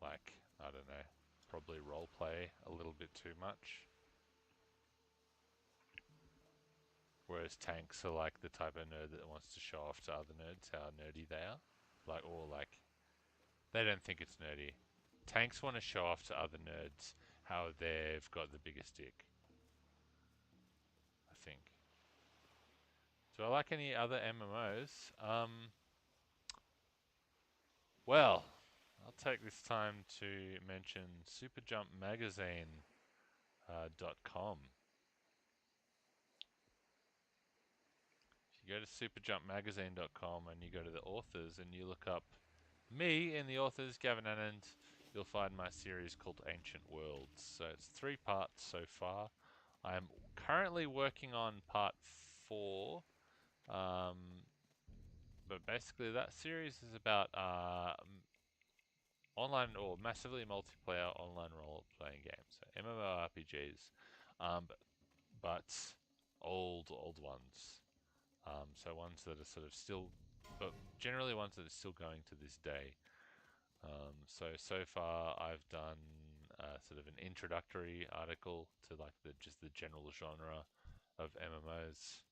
like, I don't know, probably roleplay a little bit too much. Whereas tanks are like the type of nerd that wants to show off to other nerds how nerdy they are. Like, or like, they don't think it's nerdy. Tanks want to show off to other nerds how they've got the biggest dick. I think. Do I like any other MMOs? Well, I'll take this time to mention superjumpmagazine.com. If you go to superjumpmagazine.com and you go to the authors and you look up me in the authors, Gavin Annand, you'll find my series called Ancient Worlds. So it's 3 parts so far. I'm currently working on part 4. But basically that series is about online or massively multiplayer online role-playing games. So MMORPGs, but old ones. So ones that are sort of still, but generally ones that are still going to this day. So far I've done sort of an introductory article to like just the general genre of MMOs.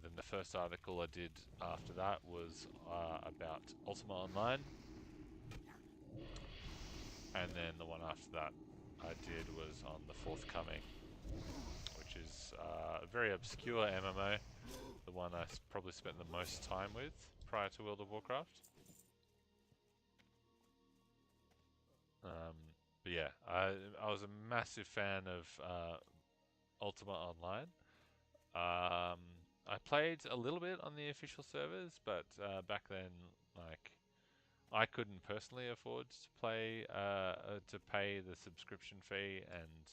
Then the first article I did after that was about Ultima Online. And then the one after that I did was on the Forthcoming, which is a very obscure MMO. The one I probably spent the most time with prior to World of Warcraft. But yeah, I was a massive fan of Ultima Online. I played a little bit on the official servers, but back then, like, I couldn't personally afford to play to pay the subscription fee, and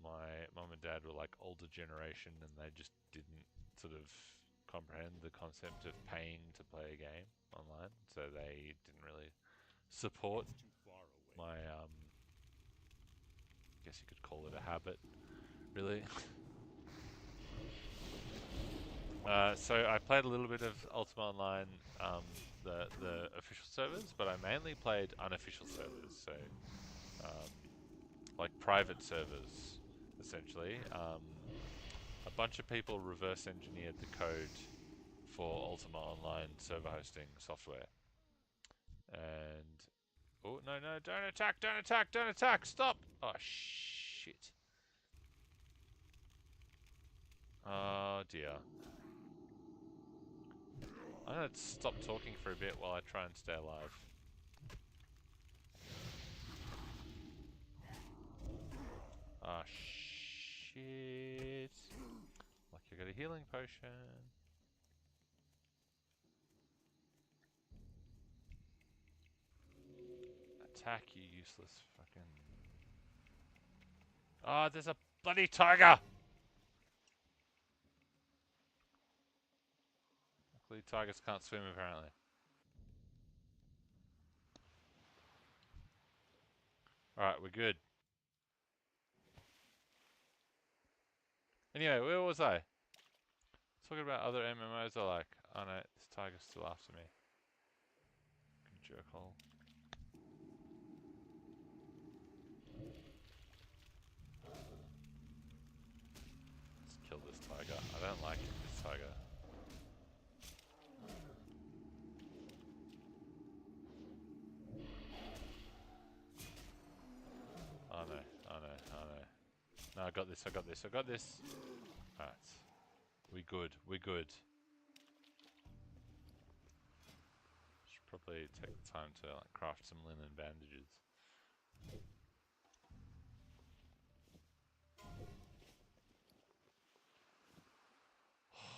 my mum and dad were like older generation, and they just didn't sort of comprehend the concept of paying to play a game online, so they didn't really support my I guess you could call it a habit, really. So I played a little bit of Ultima Online, the official servers, but I mainly played unofficial servers, so like private servers, essentially. A bunch of people reverse engineered the code for Ultima Online server hosting software. And oh no, don't attack, don't attack, stop! Oh shit. Oh dear. I'm gonna stop talking for a bit while I try and stay alive. Ah, shit. Like, I got a healing potion. Attack, you useless fucking... Ah, there's a bloody tiger! Luckily, tigers can't swim, apparently. Alright, we're good. Anyway, where was I? Talking about other MMOs I like. Oh no, this tiger's still after me. Jerkhole. Let's kill this tiger. I don't like this tiger. Oh no, oh no, oh no. No, I got this, I got this, I got this. Alright. We good, we good. Should probably take the time to like craft some linen bandages.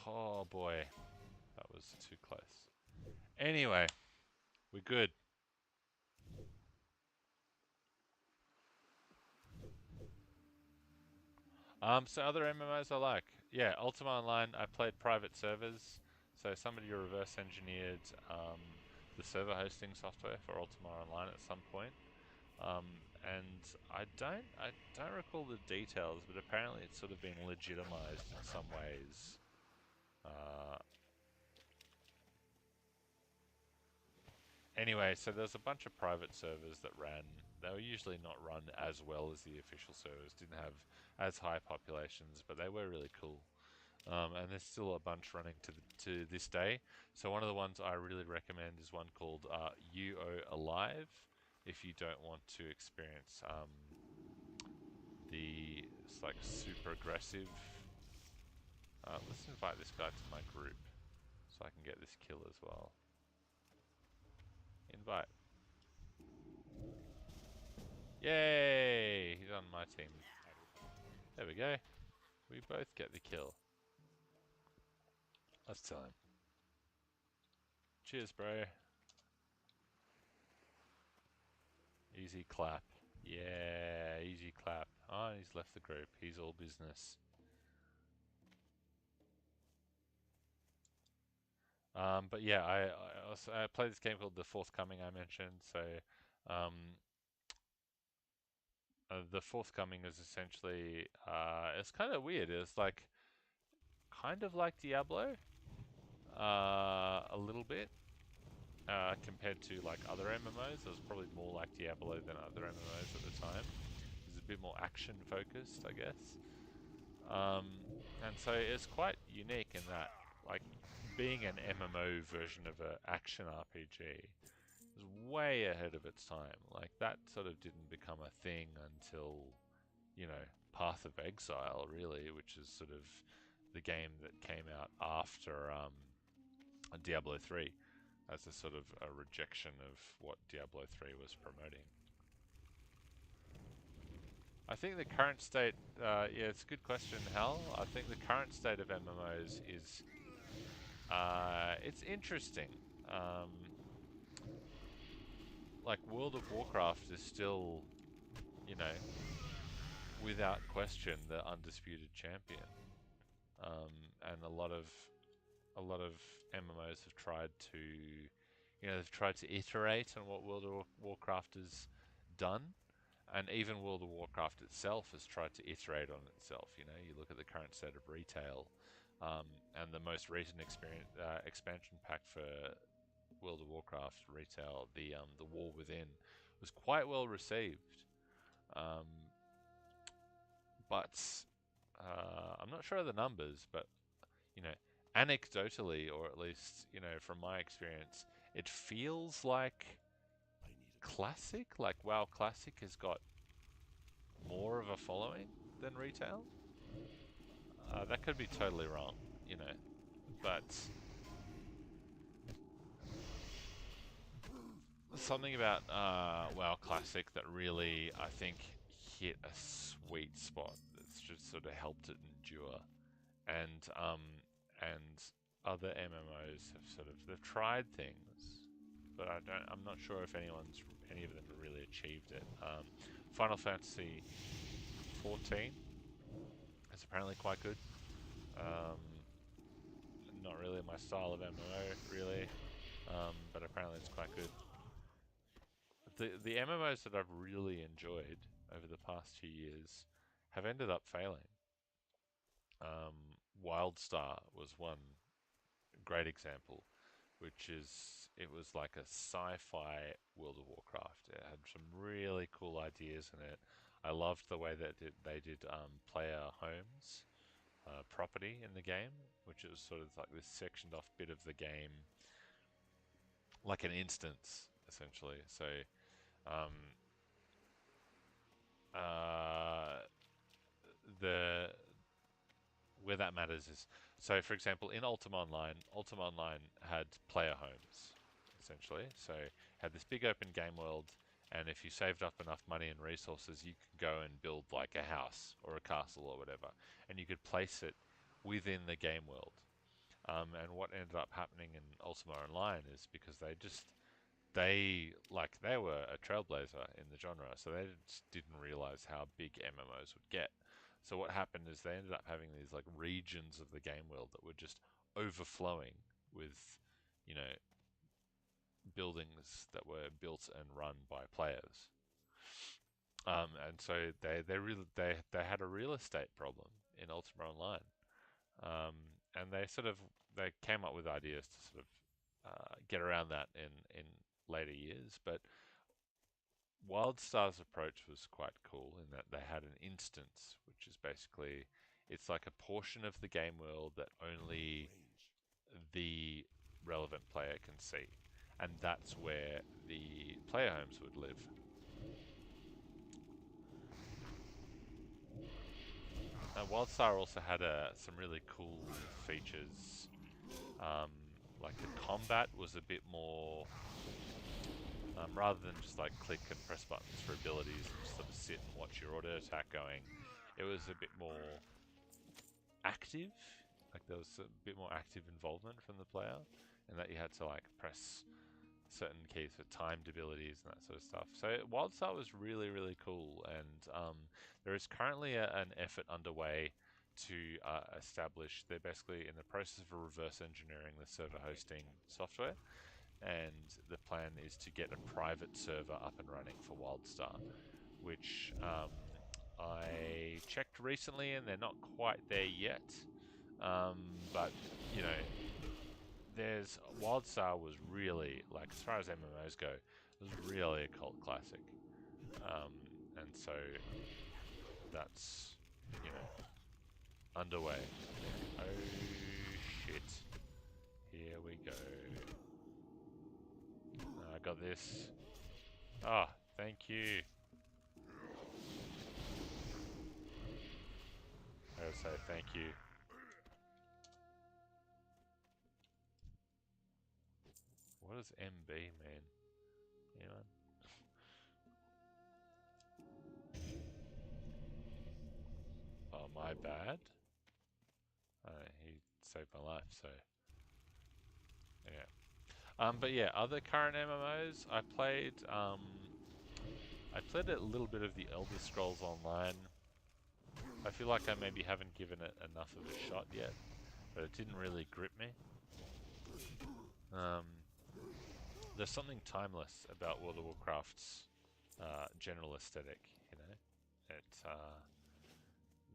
Oh boy, that was too close. Anyway, we're good. So other MMOs I like. Yeah, Ultima Online, I played private servers. So somebody reverse engineered the server hosting software for Ultima Online at some point. And I don't recall the details, but apparently it's sort of been legitimized in some ways. Anyway, so there's a bunch of private servers that ran. They were usually not run as well as the official servers, didn't have as high populations, but they were really cool. And there's still a bunch running to this day. So one of the ones I really recommend is one called UO Alive, if you don't want to experience the like super aggressive. Let's invite this guy to my group so I can get this kill as well. Invite. Yay! He's on my team. There we go. We both get the kill. Let's tell him. Cheers, bro. Easy clap. Yeah, easy clap. Oh, he's left the group. He's all business. But yeah, I played this game called The Forthcoming I mentioned. So The Forthcoming is essentially it's kind of weird. It's like kind of like Diablo, a little bit. Compared to like other MMOs, it was probably more like Diablo than other MMOs at the time. It was a bit more action focused, I guess. And so it's quite unique in that, like, being an MMO version of an action RPG is way ahead of its time. Like, that sort of didn't become a thing until, you know, Path of Exile, really, which is sort of the game that came out after Diablo 3. As a sort of a rejection of what Diablo 3 was promoting. I think the current state, yeah, it's a good question, Hal. I think the current state of MMOs is, it's interesting. Like World of Warcraft is still, you know, without question the undisputed champion. And a lot of MMOs have tried to, they've tried to iterate on what World of Warcraft has done. And even World of Warcraft itself has tried to iterate on itself. You know, you look at the current state of retail, and the most recent expansion pack for World of Warcraft retail, the War Within, was quite well received. But I'm not sure of the numbers, but you know, anecdotally, or at least from my experience, it feels like Classic, like WoW Classic, has got more of a following than retail. That could be totally wrong, but something about WoW Classic that really, I think, hit a sweet spot that's just sort of helped it endure, and other MMOs they've tried things, but I'm not sure if any of them have really achieved it. Final Fantasy 14 is apparently quite good. Not really my style of MMO, really, but apparently it's quite good. The MMOs that I've really enjoyed over the past 2 years have ended up failing. Wildstar was one great example, it was like a sci-fi World of Warcraft. It had some really cool ideas in it. I loved the way that they did player homes property in the game, which is sort of like this sectioned off bit of the game, like an instance, essentially. So the where that matters is, so for example, in Ultima Online had player homes, essentially. So had this big open game world, and if you saved up enough money and resources, you could go and build like a house or a castle or whatever, and you could place it within the game world. And what ended up happening in Ultima Online is because they were a trailblazer in the genre, so they just didn't realize how big MMOs would get. So what happened is they ended up having these like regions of the game world that were just overflowing with, buildings that were built and run by players. And so they had a real estate problem in Ultima Online, and they came up with ideas to sort of get around that in later years. But WildStar's approach was quite cool in that they had an instance, which is basically, it's like a portion of the game world that only the relevant player can see, and that's where the player homes would live. WildStar also had some really cool features. Like the combat was a bit more, rather than just like click and press buttons for abilities and just sort of sit and watch your auto attack going, it was a bit more active. Like there was a bit more active involvement from the player, and that you had to like press certain keys for timed abilities and that sort of stuff. So WildStar was really, really cool, and there is currently an effort underway to establish, they're basically in the process of reverse engineering the server hosting software, and the plan is to get a private server up and running for WildStar, which I checked recently and they're not quite there yet, but WildStar was really, like, as far as MMOs go, it was really a cult classic, and so that's underway. Oh shit! Here we go. I got this. Ah, thank you. I gotta say thank you. What does MB mean? Anyone? my bad. He saved my life, so yeah. But yeah, other current MMOs, I played a little bit of the Elder Scrolls Online. I feel like I maybe haven't given it enough of a shot yet, but it didn't really grip me. There's something timeless about World of Warcraft's general aesthetic, you know?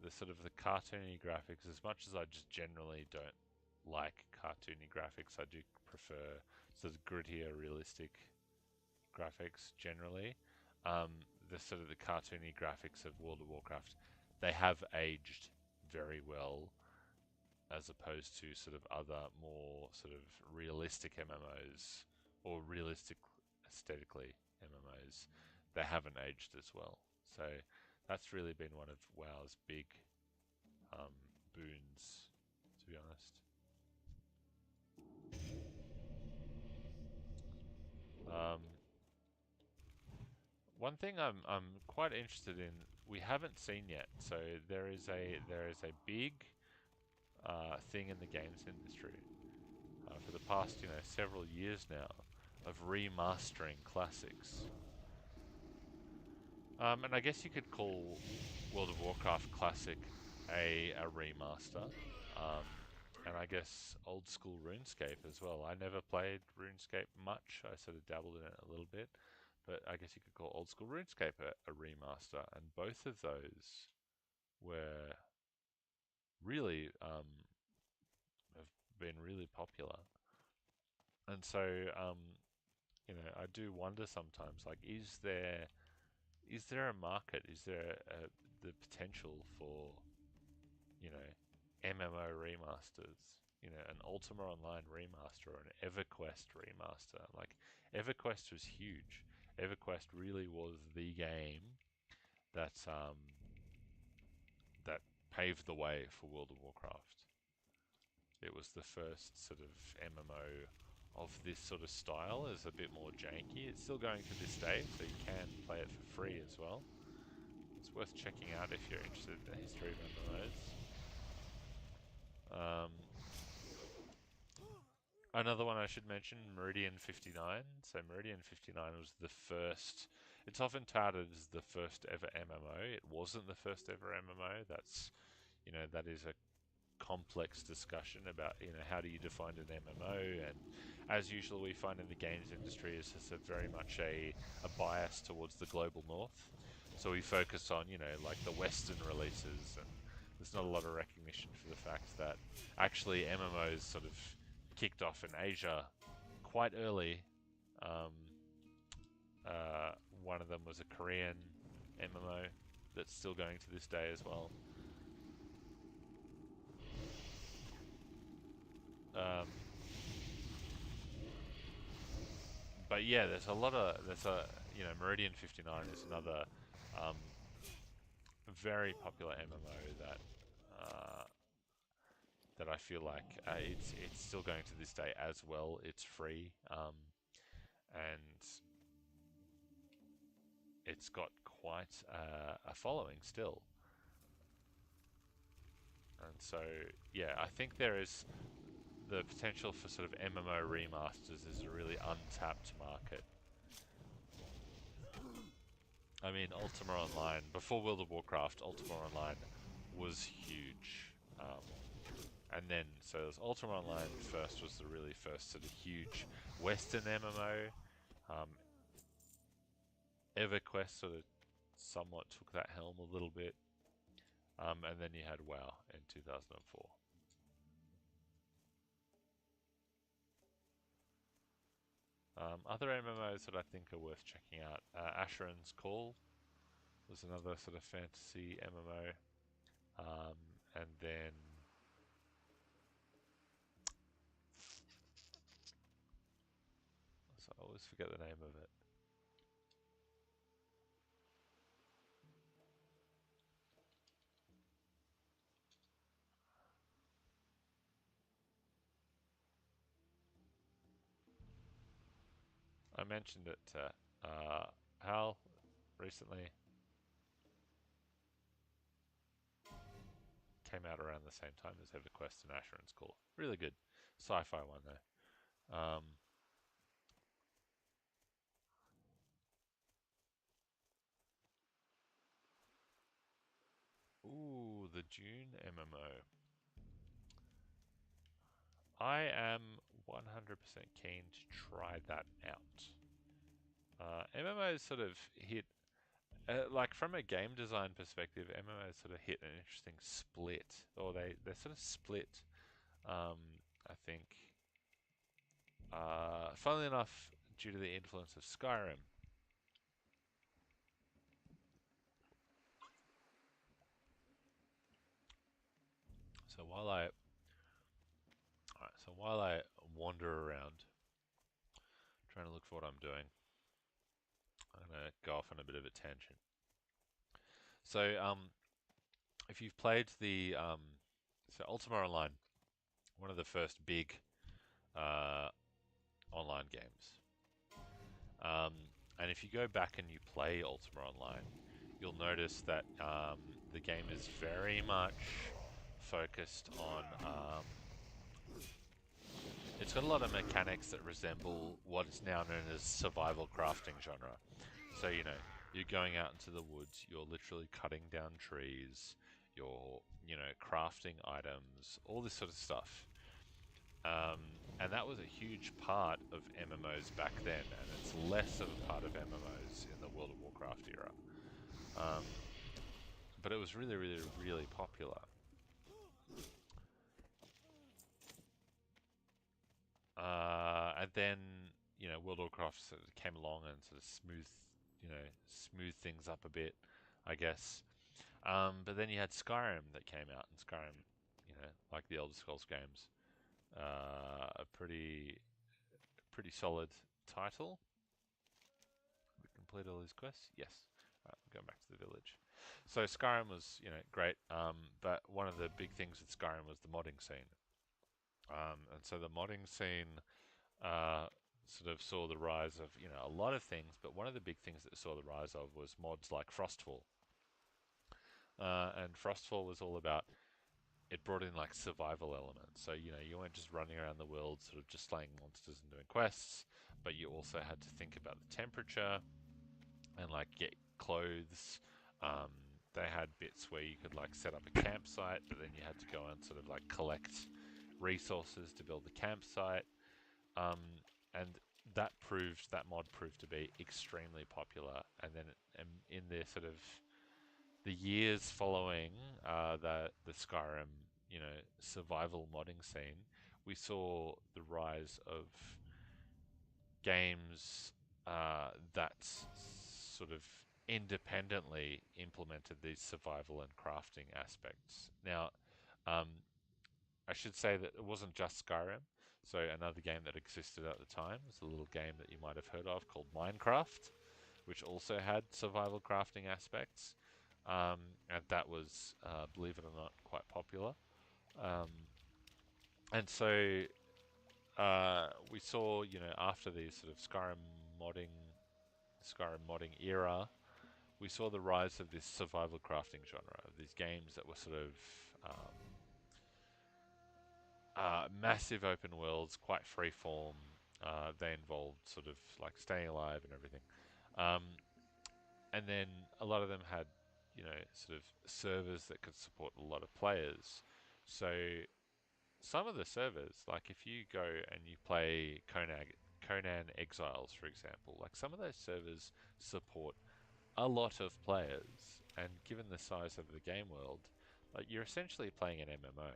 The sort of the cartoony graphics, as much as I just generally don't like cartoony graphics, I do prefer sort of grittier, realistic graphics generally. The sort of the cartoony graphics of World of Warcraft, they have aged very well, as opposed to sort of other more sort of realistic MMOs or realistic aesthetically MMOs. They haven't aged as well. So that's really been one of WoW's big boons, to be honest. One thing I'm quite interested in, we haven't seen yet. So there is a big thing in the games industry for the past several years now of remastering classics. And I guess you could call World of Warcraft Classic a remaster. And I guess old school RuneScape as well. I never played RuneScape much. I sort of dabbled in it a little bit. But I guess you could call old school RuneScape a remaster. And both of those were really have been really popular. And so I do wonder sometimes, like, is there a market? Is there the potential for MMO remasters? An Ultima Online remaster or an EverQuest remaster. Like, EverQuest was huge. EverQuest really was the game that that paved the way for World of Warcraft. It was the first sort of MMO of this sort of style. Is a bit more janky. It's still going to this day, so you can play it for free as well. It's worth checking out if you're interested in the history of MMOs. Another one I should mention, Meridian 59. So Meridian 59 was the first. It's often touted as the first ever MMO. It wasn't the first ever MMO. That's, that is a complex discussion about how do you define an MMO, and as usual we find in the games industry is just very much a bias towards the global north. So we focus on like the Western releases, and there's not a lot of recognition for the fact that actually MMOs sort of kicked off in Asia quite early. One of them was a Korean MMO that's still going to this day as well. But yeah, Meridian 59 is another very popular MMO that I feel like it's still going to this day as well. It's free, and it's got quite a following still. And so yeah, I think there is the potential for sort of MMO remasters is a really untapped market. I mean, Ultima Online, before World of Warcraft, Ultima Online was huge. And then, so there's Ultima Online first, was the really first sort of huge Western MMO. EverQuest sort of somewhat took that helm a little bit. And then you had WoW in 2004. Other MMOs that I think are worth checking out, Asheron's Call was another sort of fantasy MMO, and then so I always forget the name of it. I mentioned it to Hal recently. came out around the same time as EverQuest and Asheron's Call. Really good sci-fi one though. Ooh, the Dune MMO. I am 100% keen to try that out. MMOs sort of hit, like from a game design perspective, MMOs sort of hit an interesting split, or they're sort of split. I think, funnily enough, due to the influence of Skyrim. So while I wander around trying to look for what I'm doing, I'm gonna go off on a bit of a tangent. So if you've played the so Ultima Online, one of the first big online games, and if you go back and you play Ultima Online, you'll notice that the game is very much focused on it's got a lot of mechanics that resemble what is now known as survival crafting genre. So, you know, you're going out into the woods, you're literally cutting down trees, you're, you know, crafting items, all this sort of stuff. And that was a huge part of MMOs back then, and it's less of a part of MMOs in the World of Warcraft era. But it was really, really, really popular. And then, you know, World of Warcraft sort of came along and sort of smooth things up a bit, I guess. But then you had Skyrim that came out, and Skyrim, you know, like the Elder Scrolls games, a pretty solid title. We completed all these quests? Yes. Alright, I'm going back to the village. So Skyrim was, you know, great, but one of the big things with Skyrim was the modding scene. And so the modding scene sort of saw the rise of, you know, a lot of things, but one of the big things that saw the rise of was mods like Frostfall. And Frostfall was all about, it brought in like survival elements. So, you know, you weren't just running around the world sort of just slaying monsters and doing quests, but you also had to think about the temperature and like get clothes. They had bits where you could like set up a campsite, but then you had to go and sort of like collect resources to build the campsite. And that mod proved to be extremely popular. And then in the sort of the years following the Skyrim, you know, survival modding scene, we saw the rise of games that sort of independently implemented these survival and crafting aspects. Now, I should say that it wasn't just Skyrim. So another game that existed at the time was a little game that you might have heard of called Minecraft, which also had survival crafting aspects. And that was, believe it or not, quite popular. And so we saw, you know, after the sort of Skyrim modding era, we saw the rise of this survival crafting genre, of these games that were sort of massive open worlds, quite freeform. They involved sort of like staying alive and everything. And then a lot of them had, you know, sort of servers that could support a lot of players. So some of the servers, like if you go and you play Conan Exiles, for example, like some of those servers support a lot of players. And given the size of the game world, like you're essentially playing an MMO.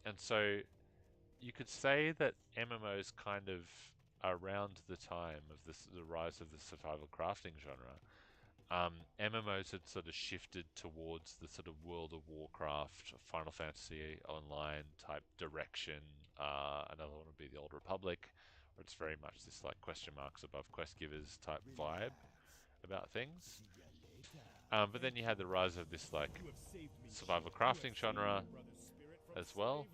And so you could say that MMOs kind of around the time of the rise of the survival crafting genre, MMOs had sort of shifted towards the sort of World of Warcraft, Final Fantasy Online type direction. Another one would be the Old Republic, where it's very much this like question marks above quest givers type vibe about things. But then you had the rise of this like survival crafting genre as well.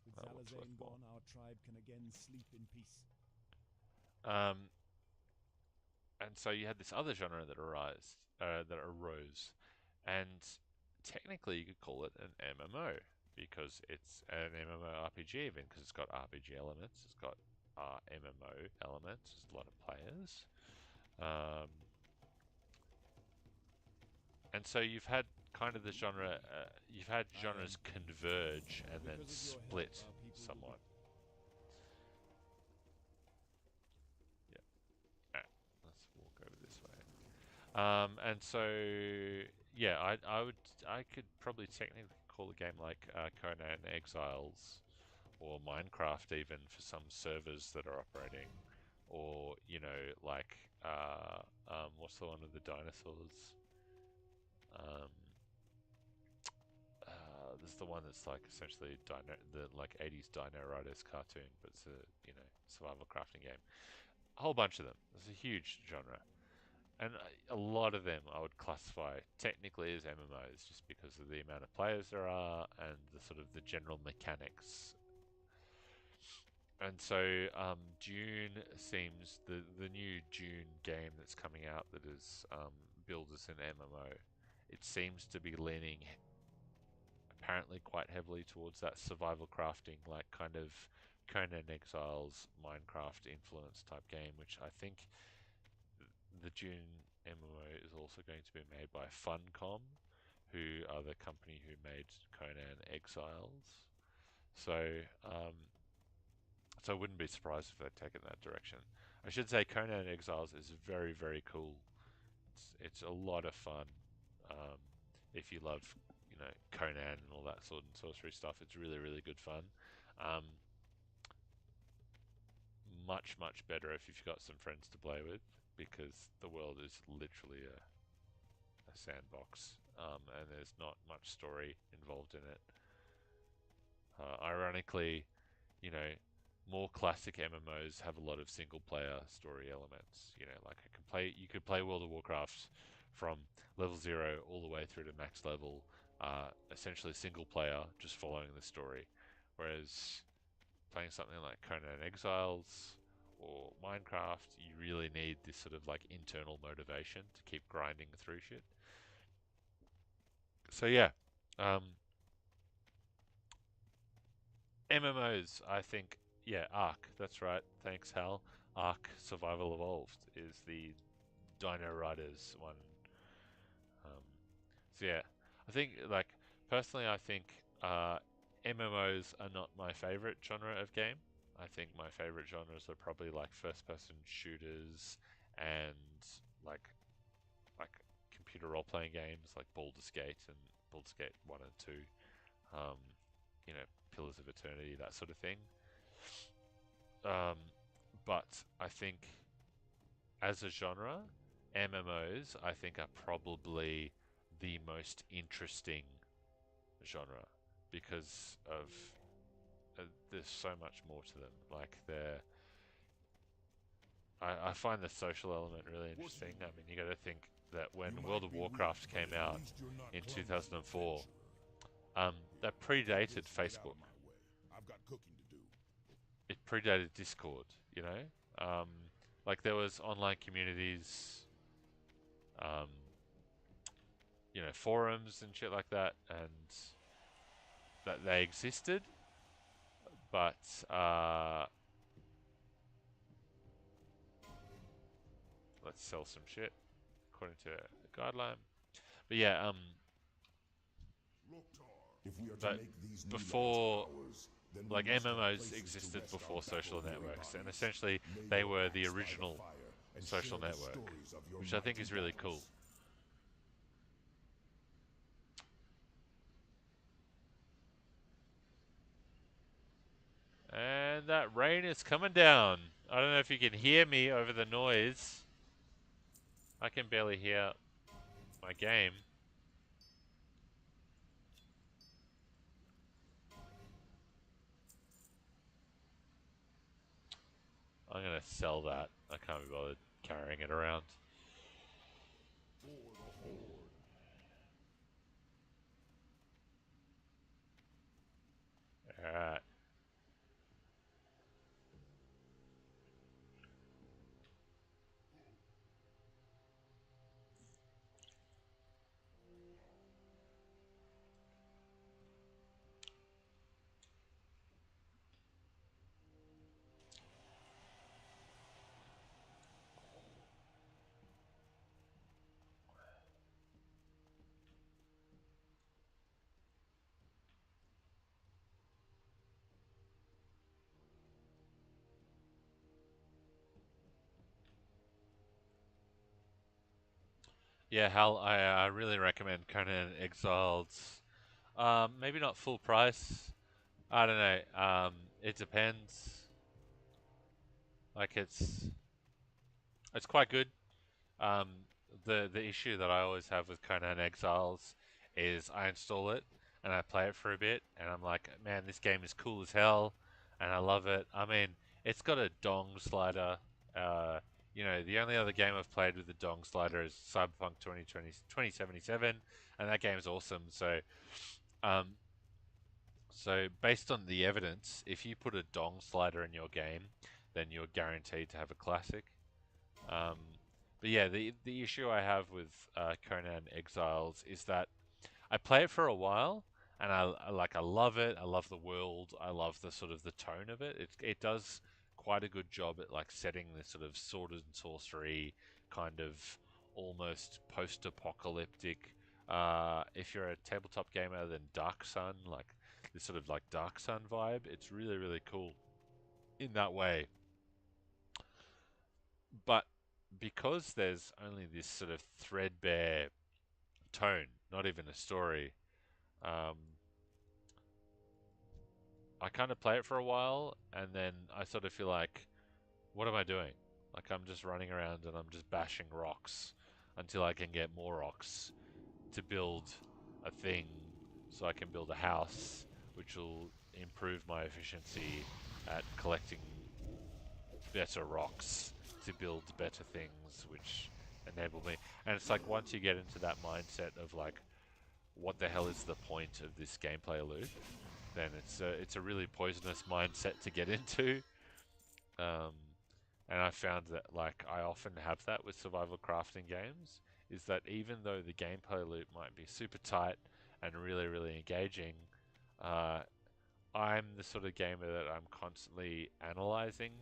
With Zalazane gone, our tribe can again sleep in peace. And so you had this other genre that arose, And technically you could call it an MMO because it's an MMORPG even because it's got RPG elements, it's got MMO elements, there's a lot of players. And so you've had kind of the genre, you've had genres converge and then split somewhat. Yeah. Alright, let's walk over this way. And so, yeah, I could probably technically call a game like Conan Exiles or Minecraft even for some servers that are operating, or you know, like what's the one with the dinosaurs? There's the one that's like essentially the like 80s Dino Riders cartoon, but it's a, you know, survival crafting game. A whole bunch of them. It's a huge genre. And a lot of them I would classify technically as MMOs just because of the amount of players there are and the sort of the general mechanics. And so Dune seems, the new Dune game that's coming out that is billed as an MMO, it seems to be leaning apparently quite heavily towards that survival crafting, like kind of Conan Exiles, Minecraft influence type game, which I think the Dune MMO is also going to be made by Funcom, who are the company who made Conan Exiles. So, so I wouldn't be surprised if they'd taken that direction. I should say Conan Exiles is very, very cool. It's a lot of fun. If you love, you know, Conan and all that sword and sorcery stuff, it's really, really good fun. Much, much better if you've got some friends to play with, because the world is literally a sandbox, and there's not much story involved in it. Ironically, you know, more classic MMOs have a lot of single-player story elements. You know, like you could play World of Warcraft from level 0 all the way through to max level, essentially single player, just following the story. Whereas playing something like Conan Exiles or Minecraft, you really need this sort of like internal motivation to keep grinding through shit. So yeah, MMOs, I think, yeah, Ark, that's right. Thanks, Hal. Ark Survival Evolved is the Dino Riders one. Um, so yeah, I think, like, personally, I think MMOs are not my favorite genre of game. I think my favorite genres are probably like first-person shooters and like like computer role-playing games like Baldur's Gate and Baldur's Gate 1 and 2. Um, you know, Pillars of Eternity, that sort of thing. But I think as a genre, MMOs I think are probably the most interesting genre because of there's so much more to them. Like I find the social element really interesting. I mean, you got to think that when World of Warcraft came out in 2004, that predated Facebook. It predated Discord, you know? Like there was online communities, um, you know, forums and shit like that, and that they existed, but let's sell some shit according to the guideline. But yeah, but before, like MMOs existed before social networks, and essentially they were the original social network, which I think is really cool. And that rain is coming down. I don't know if you can hear me over the noise. I can barely hear my game. I'm gonna sell that. I can't be bothered carrying it around. Alright. Yeah, Hal, I really recommend Conan Exiles. Maybe not full price. I don't know. It depends. Like it's quite good. Um, the issue that I always have with Conan Exiles is I install it and I play it for a bit and I'm like, man, this game is cool as hell, and I love it. I mean, it's got a dong slider. Uh, the only other game I've played with the dong slider is Cyberpunk 2077, and that game is awesome. Um, so based on the evidence, if you put a dong slider in your game, then you're guaranteed to have a classic. Um, but yeah, the issue I have with Conan Exiles is that I play it for a while, and I love it. I love the world. I love the sort of the tone of it. It does quite a good job at like setting this sort of sword and sorcery kind of almost post-apocalyptic. If you're a tabletop gamer, then Dark Sun, like this sort of like Dark Sun vibe. It's really really cool in that way. But because there's only this sort of threadbare tone, not even a story, um, I kind of play it for a while and then I sort of feel like, what am I doing? Like I'm just running around and I'm just bashing rocks until I can get more rocks to build a thing so I can build a house, which will improve my efficiency at collecting better rocks to build better things, which enable me. And it's like once you get into that mindset of like, what the hell is the point of this gameplay loop? Then it's a really poisonous mindset to get into. Um, and I found that like I often have that with survival crafting games, is that even though the gameplay loop might be super tight and really really engaging, uh, I'm the sort of gamer that I'm constantly analyzing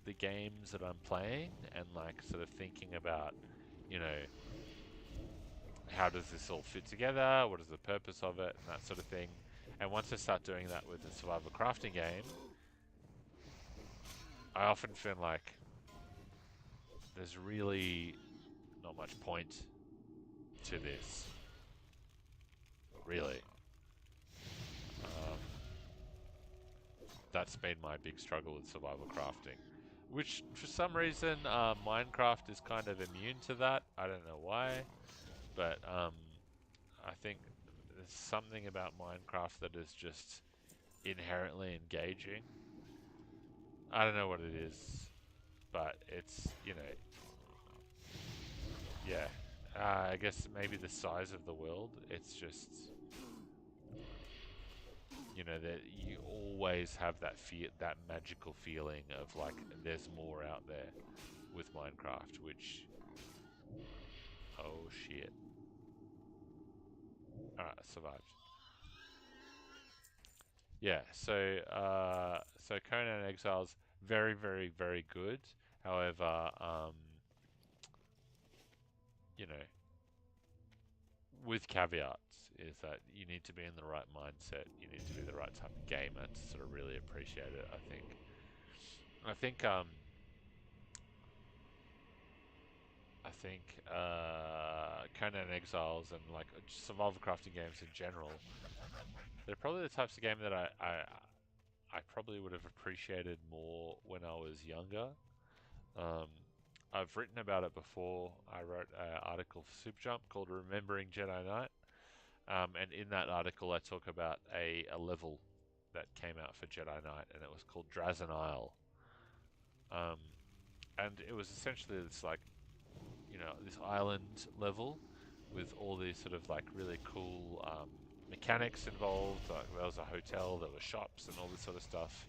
the games that I'm playing and like sort of thinking about, you know, how does this all fit together? What is the purpose of it? And that sort of thing. And once I start doing that with a survival crafting game, I often feel like there's really not much point to this, really. Um, that's been my big struggle with survival crafting, which for some reason Minecraft is kind of immune to that. I don't know why, but I think there's something about Minecraft that is just inherently engaging. I don't know what it is, but it's, yeah. I guess maybe the size of the world. It's just, that you always have that that magical feeling of like there's more out there with Minecraft, which, oh shit. Alright, I survived. Yeah, so Conan Exiles, very, very, very good. However, you know, with caveats, is that you need to be in the right mindset. You need to be the right type of gamer to sort of really appreciate it. I think. I think. I think Conan Exiles and like survival crafting games in general, they're probably the types of game that I probably would have appreciated more when I was younger. Um, I've written about it before. I wrote an article for Superjump called "Remembering Jedi Knight." And in that article, I talk about a level that came out for Jedi Knight, and it was called Drazen Isle. Um, and it was essentially this like, this island level with all these sort of like really cool mechanics involved. Like there was a hotel, there were shops, and all this sort of stuff.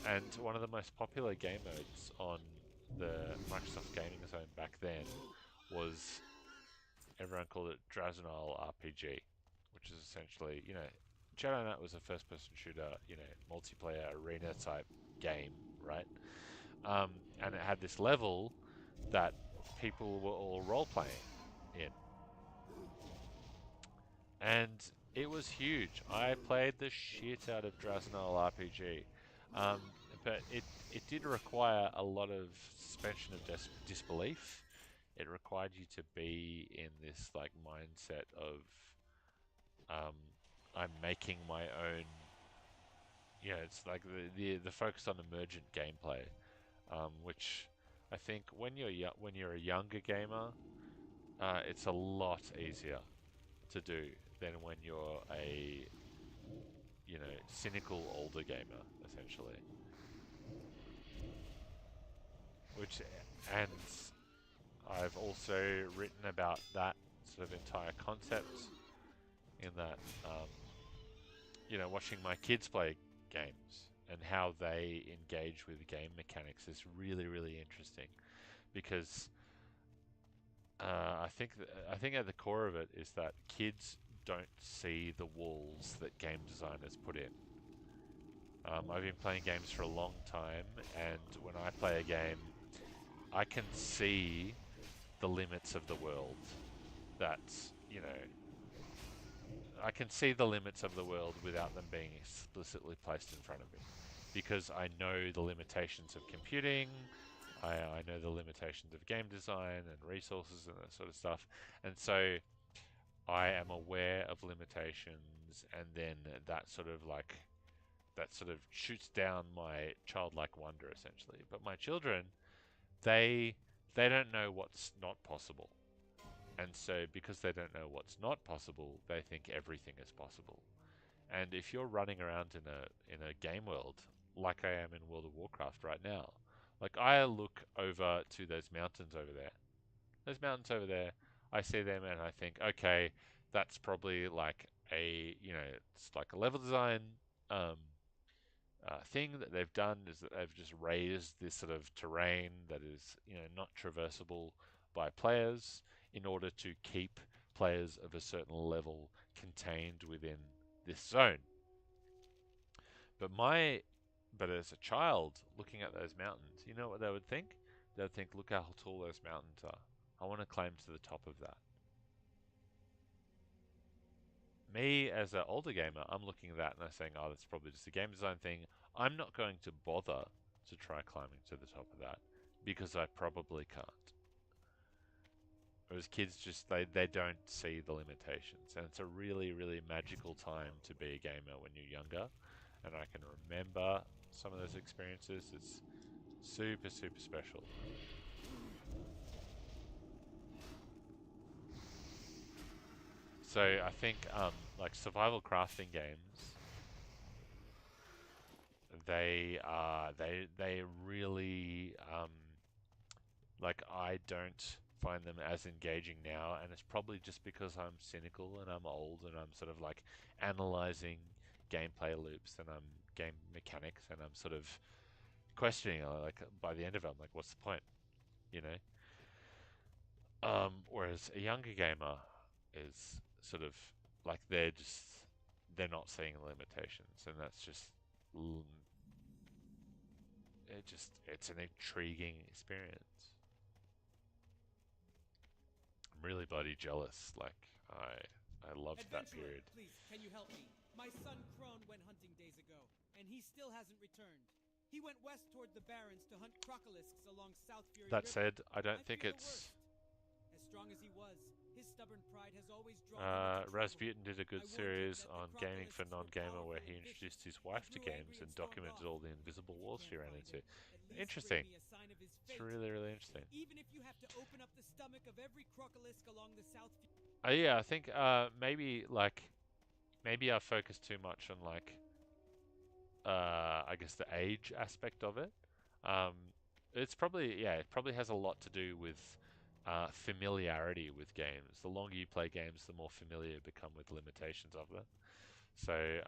And one of the most popular game modes on the Microsoft Gaming Zone back then was, everyone called it Drazen Isle RPG, which is essentially, Jedi Knight was a first-person shooter, multiplayer arena type game, right? And it had this level that people were all role-playing in, and it was huge. I played the shit out of Drazen Isle RPG, um, but it did require a lot of suspension of disbelief it required you to be in this like mindset of I'm making my own. You know, it's like the focus on emergent gameplay, which I think when you're a younger gamer, it's a lot easier to do than when you're a cynical older gamer, essentially. Which, and I've also written about that sort of entire concept in that, watching my kids play games and how they engage with game mechanics is really, really interesting because I think at the core of it is that kids don't see the walls that game designers put in. I've been playing games for a long time, and when I play a game, I can see the limits of the world. That's, I can see the limits of the world without them being explicitly placed in front of me. Because I know the limitations of computing, I know the limitations of game design and resources and that sort of stuff. And so I am aware of limitations, and then that sort of shoots down my childlike wonder, essentially. But my children, they don't know what's not possible. And so because they don't know what's not possible, they think everything is possible. And if you're running around in a game world like I am in World of Warcraft right now, like I look over to those mountains over there. Those mountains over there, I see them and I think, okay, that's probably like it's like a level design um, thing that they've done is that they've just raised this sort of terrain that is, not traversable by players in order to keep players of a certain level contained within this zone. But as a child looking at those mountains, you know what they would think? They would think, look how tall those mountains are. I want to climb to the top of that. Me as an older gamer, I'm looking at that and I'm saying, oh, that's probably just a game design thing. I'm not going to bother to try climbing to the top of that because I probably can't. Whereas kids just, they don't see the limitations. And it's a really, really magical time to be a gamer when you're younger. And I can remember some of those experiences. It's super, super special. So I think like survival crafting games, they really like I don't find them as engaging now, and it's probably just because I'm cynical and I'm old and I'm sort of like analyzing gameplay loops and I'm game mechanics and I'm sort of questioning like by the end of it I'm like, what's the point, you know? Whereas a younger gamer is sort of like they're not seeing the limitations, and that's just it's an intriguing experience. I'm really bloody jealous. Like I loved that period. Please, can you help me? My son Kron went hunting days ago, and he still hasn't returned. He went west toward the Barrens to hunt crocolisks along South Fury That River. said, I don't think it's. As strong as he was, his stubborn pride has always drawn him into trouble. Rasputin did a good series on gaming for non-gamer where he introduced his wife to games and documented all the invisible walls she ran into. Interesting. It's really, really interesting. Even if you have to open up the stomach of every crocolisk along the South. Yeah, I think maybe I focus too much on like I guess the age aspect of it. It probably has a lot to do with familiarity with games. The longer you play games, the more familiar you become with limitations of them. So,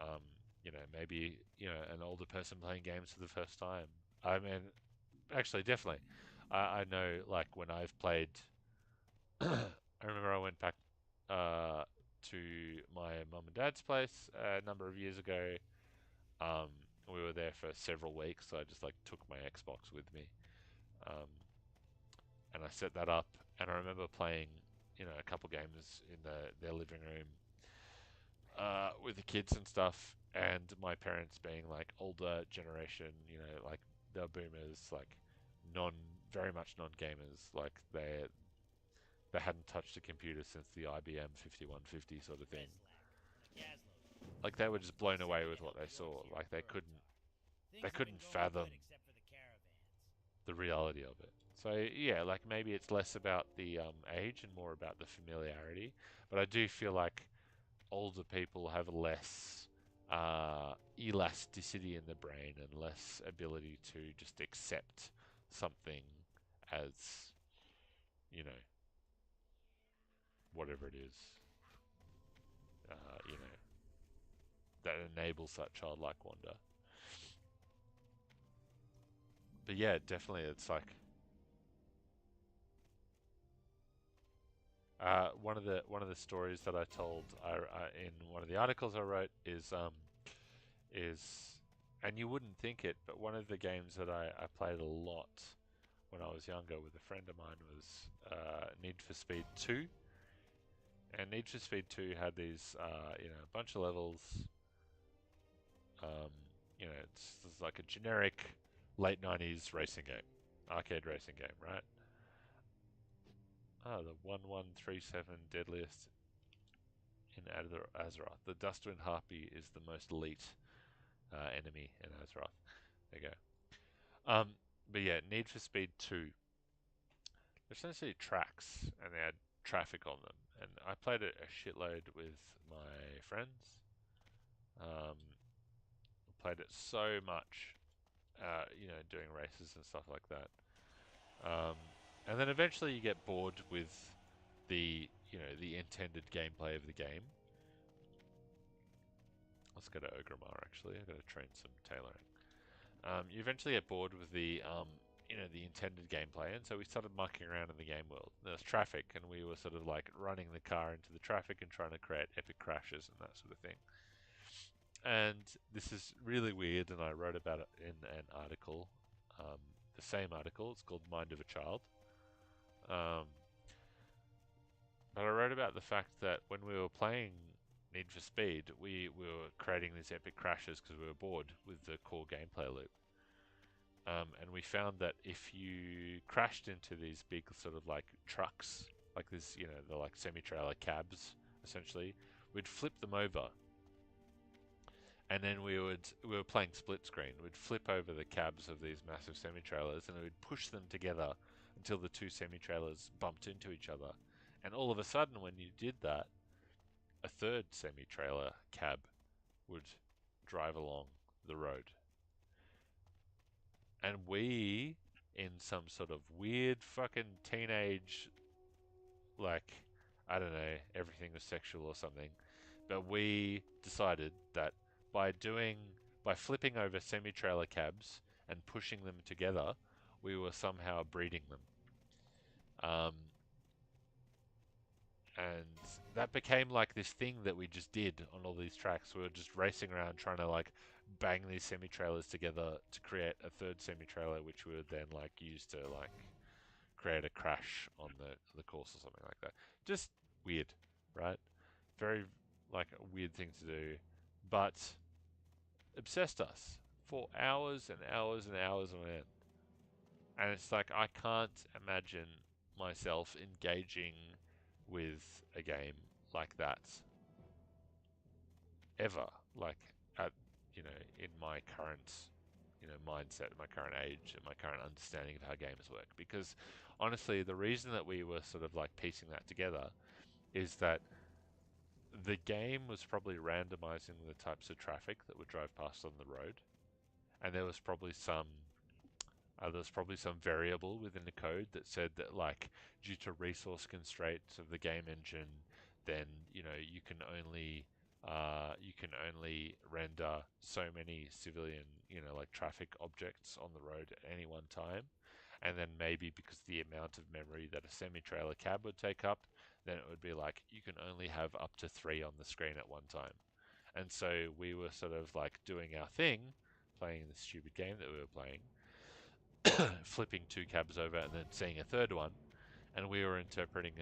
maybe, an older person playing games for the first time. I mean, actually, definitely. I know, like, when I've played, I remember I went back to my mum and dad's place a number of years ago. We were there for several weeks, so I just, like, took my Xbox with me. And I set that up, and I remember playing, a couple games in their living room with the kids and stuff, and my parents being like older generation, like they're boomers, like very much non-gamers, like they hadn't touched a computer since the IBM 5150 sort of thing. Like they were just blown away with what they saw. Like they couldn't fathom the reality of it. So yeah, like maybe it's less about the age and more about the familiarity. But I do feel like older people have less elasticity in the brain and less ability to just accept something as, you know, whatever it is, you know, that enables that childlike wonder. But yeah, definitely, it's like one of the stories that I told in one of the articles I wrote is, and you wouldn't think it, but one of the games that I played a lot when I was younger with a friend of mine was Need for Speed 2. And Need for Speed 2 had these, you know, a bunch of levels. You know, it's like a generic late 90s racing game, arcade racing game, right? Oh, the 1137 deadliest in Azeroth. The Dustwind Harpy is the most elite enemy in Azeroth. There you go. But yeah, Need for Speed 2. They're essentially tracks, and they had traffic on them. And I played it a shitload with my friends. Played it so much, you know, doing races and stuff like that. And then eventually you get bored with the, you know, the intended gameplay of the game. Let's go to Ogrimmar actually. I've got to train some tailoring. You eventually get bored with the, you know, the intended gameplay, and so we started mucking around in the game world. There's traffic, and we were sort of like running the car into the traffic and trying to create epic crashes and that sort of thing. And this is really weird, and I wrote about it in an article, the same article. It's called Mind of a Child. But I wrote about the fact that when we were playing Need for Speed, we were creating these epic crashes because we were bored with the core gameplay loop. And we found that if you crashed into these big sort of like trucks, like this, you know, the like semi-trailer cabs, essentially, we'd flip them over. And then we were playing split screen. We'd flip over the cabs of these massive semi-trailers and we'd push them together until the two semi-trailers bumped into each other. And all of a sudden, when you did that, a third semi-trailer cab would drive along the road. And we, in some sort of weird fucking teenage, like, I don't know, everything was sexual or something, but we decided that by flipping over semi-trailer cabs and pushing them together, we were somehow breeding them. And that became like this thing that we just did on all these tracks. We were just racing around trying to like bang these semi-trailers together to create a third semi-trailer, which we would then like use to like create a crash on the course or something like that. Just weird, right? Very like a weird thing to do, but obsessed us for hours and hours and hours on end. And it's like I can't imagine myself engaging with a game like that ever, like at, you know, in my current, you know, mindset, my current age, and my current understanding of how games work. Because honestly, the reason that we were sort of like piecing that together is that the game was probably randomizing the types of traffic that would drive past on the road, and there was probably some variable within the code that said that, like, due to resource constraints of the game engine, then, you know, you can only render so many civilian, you know, like traffic objects on the road at any one time. And then maybe because the amount of memory that a semi-trailer cab would take up, then it would be like you can only have up to 3 on the screen at one time. And so we were sort of like doing our thing, playing the stupid game that we were playing, flipping 2 cabs over and then seeing a third one, and we were interpreting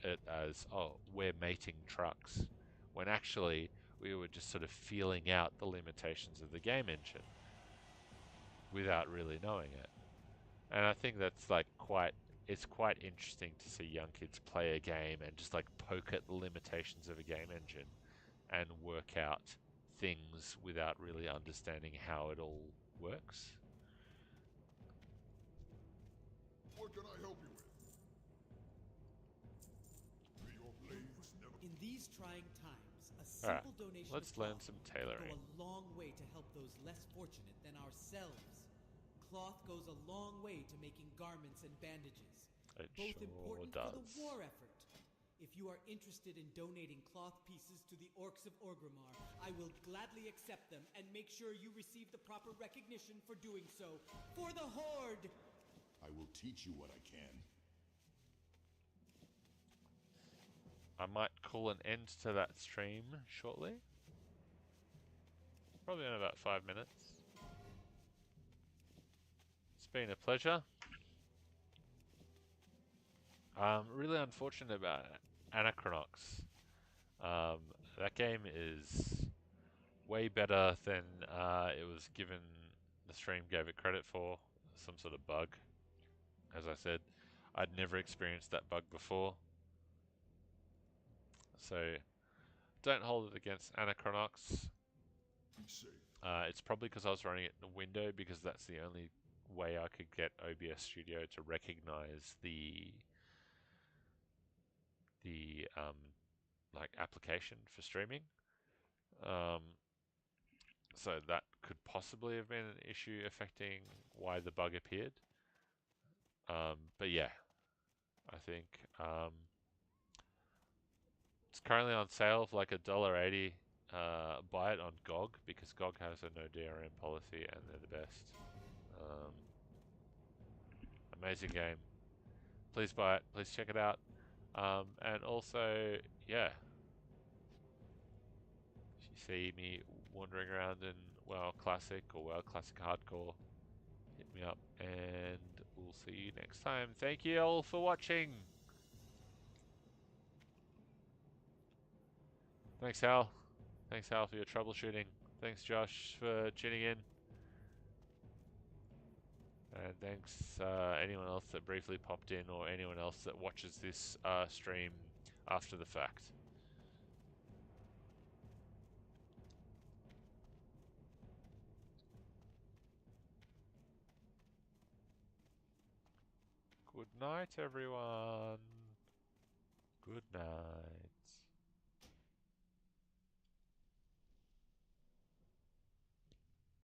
it as, oh, we're mating trucks, when actually we were just sort of feeling out the limitations of the game engine without really knowing it. And I think that's like quite it's quite interesting to see young kids play a game and just like poke at the limitations of a game engine and work out things without really understanding how it all works. What can I help you with? May your blades never... In these trying times, a simple donation let's of learn cloth some will tailoring. go a long way to help those less fortunate than ourselves. Cloth goes a long way to making garments and bandages, It both sure important does. for the war effort. If you are interested in donating cloth pieces to the Orcs of Orgrimmar, I will gladly accept them and make sure you receive the proper recognition for doing so. For the Horde! I will teach you what I can. I might call an end to that stream shortly. Probably in about 5 minutes. It's been a pleasure. Really unfortunate about Anachronox. That game is way better than it was given, the stream gave it credit for. Some sort of bug. As I said, I'd never experienced that bug before. So, don't hold it against Anachronox. Be safe. It's probably because I was running it in a window, because that's the only way I could get OBS Studio to recognize the like application for streaming. So that could possibly have been an issue affecting why the bug appeared. But yeah, I think it's currently on sale for like $1.80. Buy it on GOG, because GOG has a no DRM policy and they're the best. Amazing game. Please buy it. Please check it out. And also, yeah, if you see me wandering around in WoW Classic or WoW Classic Hardcore, hit me up and we'll see you next time. Thank you all for watching. Thanks, Hal. Thanks, Hal, for your troubleshooting. Thanks, Josh, for tuning in. And thanks anyone else that briefly popped in, or anyone else that watches this stream after the fact. Good night, everyone.